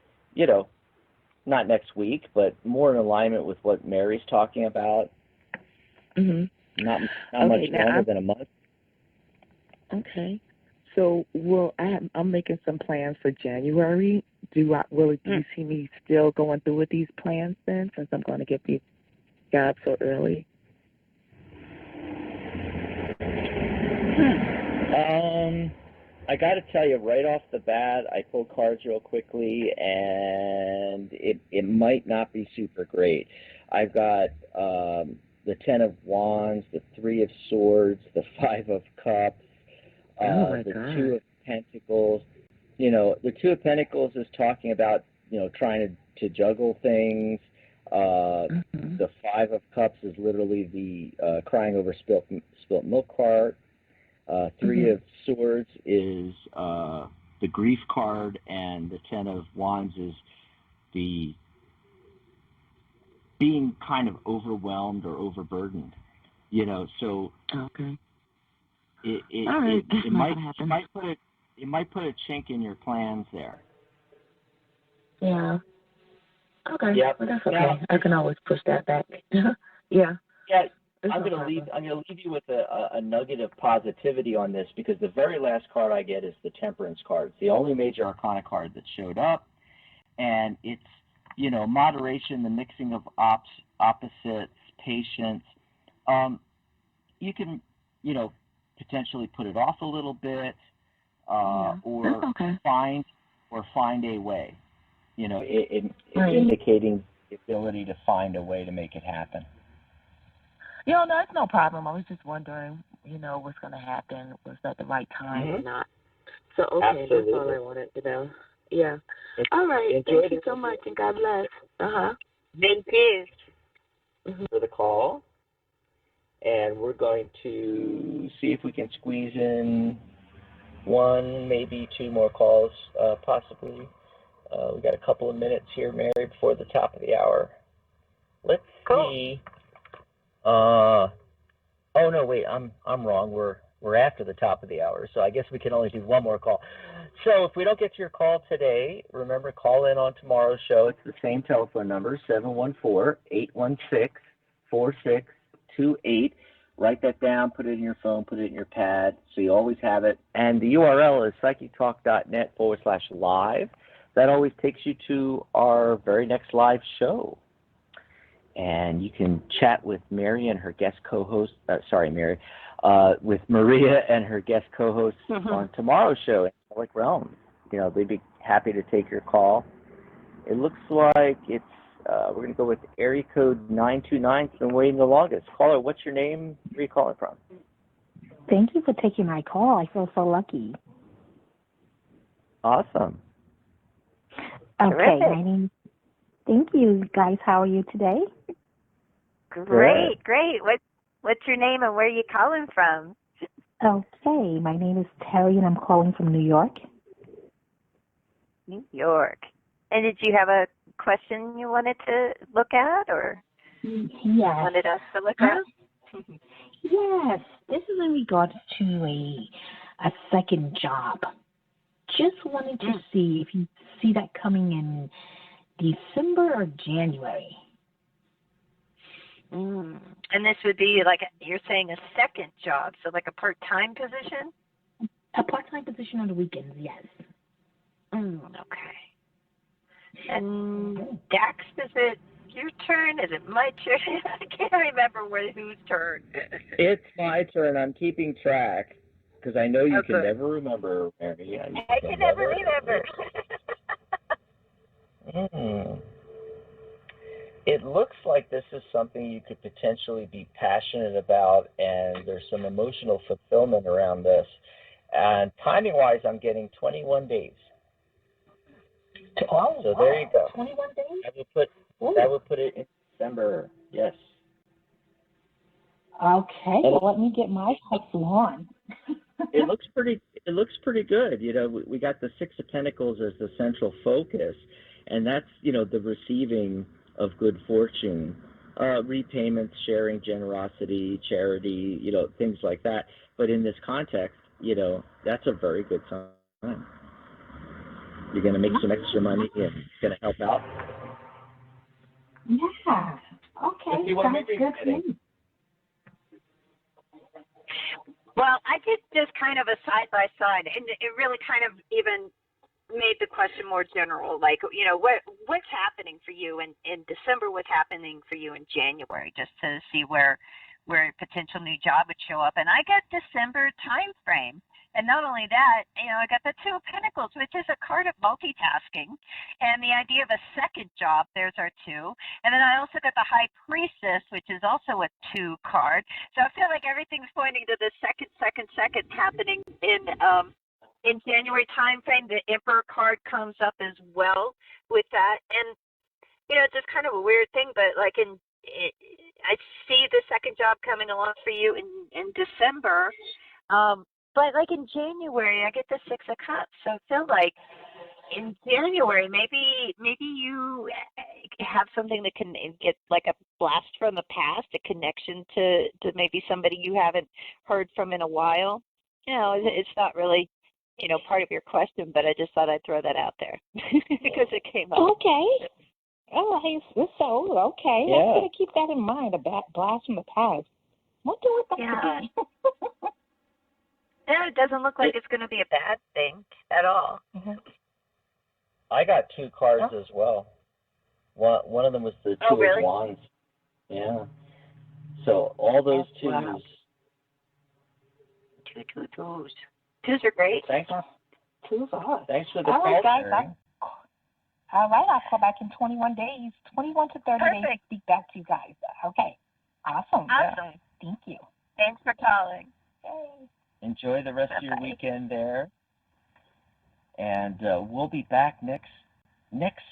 S2: not next week, but more in alignment with what Mary's talking about. Not much longer than a month.
S6: Okay. So, I'm making some plans for January. Do you see me still going through with these plans then, since I'm going to get these jobs so early?
S2: I got to tell you, right off the bat, I pulled cards real quickly, and it might not be super great. I've got the 10 of Wands, the 3 of Swords, the 5 of Cups, the 2 of Pentacles. The 2 of Pentacles is talking about, trying to juggle things. The 5 of Cups is literally the crying over spilt milk card. 3 of Swords is the grief card, and the 10 of Wands is the being kind of overwhelmed or overburdened. So it might put a chink in your plans there.
S6: Yeah. Okay.
S2: Yeah.
S6: Well, that's okay. I can always push that back. Yeah.
S2: Yeah. I'm going to leave you with a nugget of positivity on this, because the very last card I get is the Temperance card. It's the only major arcana card that showed up, and it's moderation, the mixing of opposites, patience. You can potentially put it off a little bit, or find a way. It's indicating the ability to find a way to make it happen.
S6: No, it's no problem. I was just wondering, what's going to happen. Was that the right time or not? So, okay, Absolutely. That's all I wanted to know. Yeah. All right. Thank you so much, and God bless.
S1: Then peace.
S2: For the call. And we're going to see if we can squeeze in 1, maybe 2 more calls, possibly. We got a couple of minutes here, Mary, before the top of the hour. Let's see. Oh no, wait, I'm wrong. We're after the top of the hour, so I guess we can only do 1 more call. So if we don't get to your call today, remember, call in on tomorrow's show. It's the same telephone number, 714-816-4628. Write that down, put it in your phone, put it in your pad, so you always have it. And the URL is psychictalk.net/live. That always takes you to our very next live show. And you can chat with Mary and her guest co-host, with Maria and her guest co-hosts on tomorrow's show in Public Realm. They'd be happy to take your call. It looks like it's, we're going to go with area code 929. It's been waiting the longest. Caller, what's your name? Where are you calling from?
S8: Thank you for taking my call. I feel so lucky.
S2: Awesome.
S8: Okay, my name. Thank you, guys. How are you today?
S1: Great. What's your name and where are you calling from?
S8: Okay, my name is Terry, and I'm calling from New York.
S1: New York. And did you have a question you wanted to look at, or
S8: yes,
S1: wanted us to look at?
S6: Yes, this is in regards to a second job. Just wanted to see if you see that coming in December or January.
S1: And this would be like, you're saying a second job, so like a part-time position?
S6: A part-time position on the weekends, yes.
S1: Okay. And Dax, is it your turn? Is it my turn? I can't remember whose turn.
S2: It's my turn. I'm keeping track because I know you can never remember, Mary.
S1: I can never remember.
S2: It looks like this is something you could potentially be passionate about, and there's some emotional fulfillment around this. And timing-wise, I'm getting 21 days. So there you go.
S6: 21 days?
S2: That would put it in December. Yes.
S6: Okay. Well, let me get my pencil on.
S2: It looks pretty good. You know, we got the Six of Pentacles as the central focus, and that's, you know, the receiving of good fortune, repayments, sharing, generosity, charity, you know, things like that. But in this context, you know, that's a very good sign. You're going to make some extra money and it's going to help out.
S6: Yeah. Okay. Sounds good to me.
S1: Well, I did just kind of a side-by-side, and it really kind of even made the question more general, like, you know, what's happening for you in December, what's happening for you in January, just to see where a potential new job would show up. And I got December time frame. And not only that, you know, I got the Two of Pentacles, which is a card of multitasking, and the idea of a second job, there's our two. And then I also got the High Priestess, which is also a 2 card. So I feel like everything's pointing to the second happening in January time frame. The Emperor card comes up as well with that. And, you know, it's just kind of a weird thing, but like I see the second job coming along for you in December. But like in January, I get the Six of Cups. So I feel like in January, maybe you have something that can get like a blast from the past, a connection to maybe somebody you haven't heard from in a while. You know, it's not really, you know, part of your question, but I just thought I'd throw that out there because it came up.
S6: Okay. Oh, so okay. Yeah. I'm gonna keep that in mind. A blast from the past. What do we
S1: again? Yeah, it doesn't look like it's going to be a bad thing at all.
S6: Mm-hmm.
S2: I got 2 cards as well. One of them was the Two of Wands. Yeah. So all those 2s.
S1: Wow. Two twos. 2s are great.
S2: Thanks.
S6: 2s are.
S2: Thanks for the
S6: call,
S2: guys.
S6: All right, I'll call back in 21 days, 21 to 30 days to speak back to you guys. Okay. Awesome. Yeah. Thank you.
S1: Thanks for calling.
S6: Yay.
S2: Enjoy the rest of your weekend there. And we'll be back next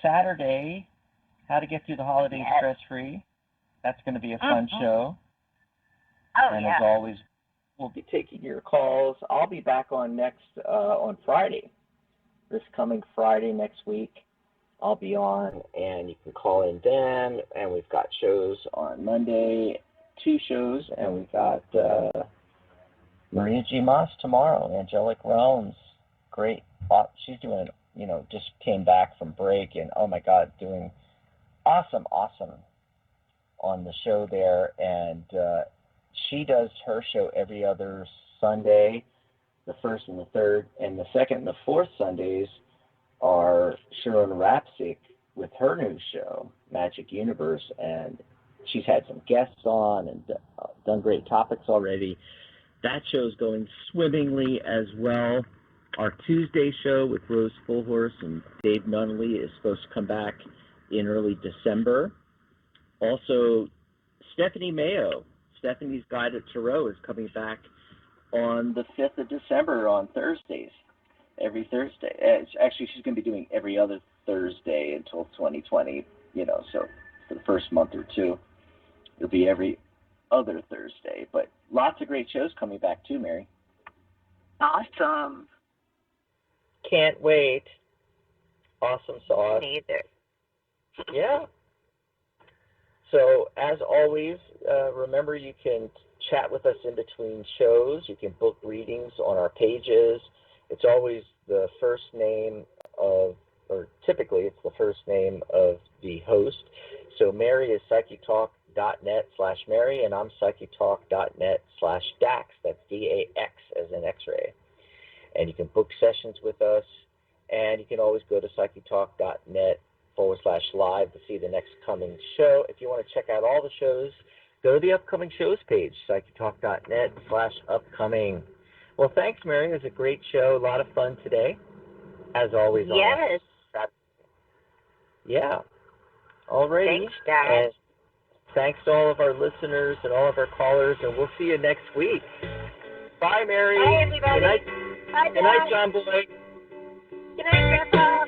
S2: Saturday. How to get through the holidays stress-free. That's going to be a fun show. And as always, we'll be taking your calls. I'll be back on Friday. This coming Friday next week, I'll be on, and you can call in then. And we've got shows on Monday, 2 shows, and we've got Maria G. Moss tomorrow, Angelic Realms. Great. She's doing, you know, just came back from break, and oh my God, doing awesome on the show there. And she does her show every other Sunday, the first and the third, and the second and the fourth Sundays are Sharon Rapsick with her new show, Magic Universe, and she's had some guests on and done great topics already. That show's going swimmingly as well. Our Tuesday show with Rose Fullhorse and Dave Nunnally is supposed to come back in early December. Also, Stephanie Mayo, Stephanie's Guided Tarot, is coming back on the 5th of December on Thursdays, every Thursday. Actually, she's going to be doing every other Thursday until 2020, you know, so for the first month or 2, it'll be every other Thursday. But lots of great shows coming back too, Mary.
S1: Awesome.
S2: Can't wait. Awesome sauce.
S1: Neither.
S2: Yeah. So, as always, remember you can chat with us in between shows. You can book readings on our pages. It's always the first name of, or typically it's the first name of the host. So Mary is psychictalk.net/Mary, and I'm psychictalk.net/Dax. That's DAX as in X-ray. And you can book sessions with us, and you can always go to psychictalk.net/live to see the next coming show. If you want to check out all the shows, go to the upcoming shows page, psychictalk.net/upcoming. Well, thanks, Mary. It was a great show. A lot of fun today, as always.
S1: Yes.
S2: Yeah. Alrighty.
S1: Thanks, guys.
S2: And thanks to all of our listeners and all of our callers, and we'll see you next week. Bye, Mary.
S1: Bye, everybody.
S2: Good night.
S1: Bye,
S2: Good night, John Boy.
S1: Good night, Grandpa.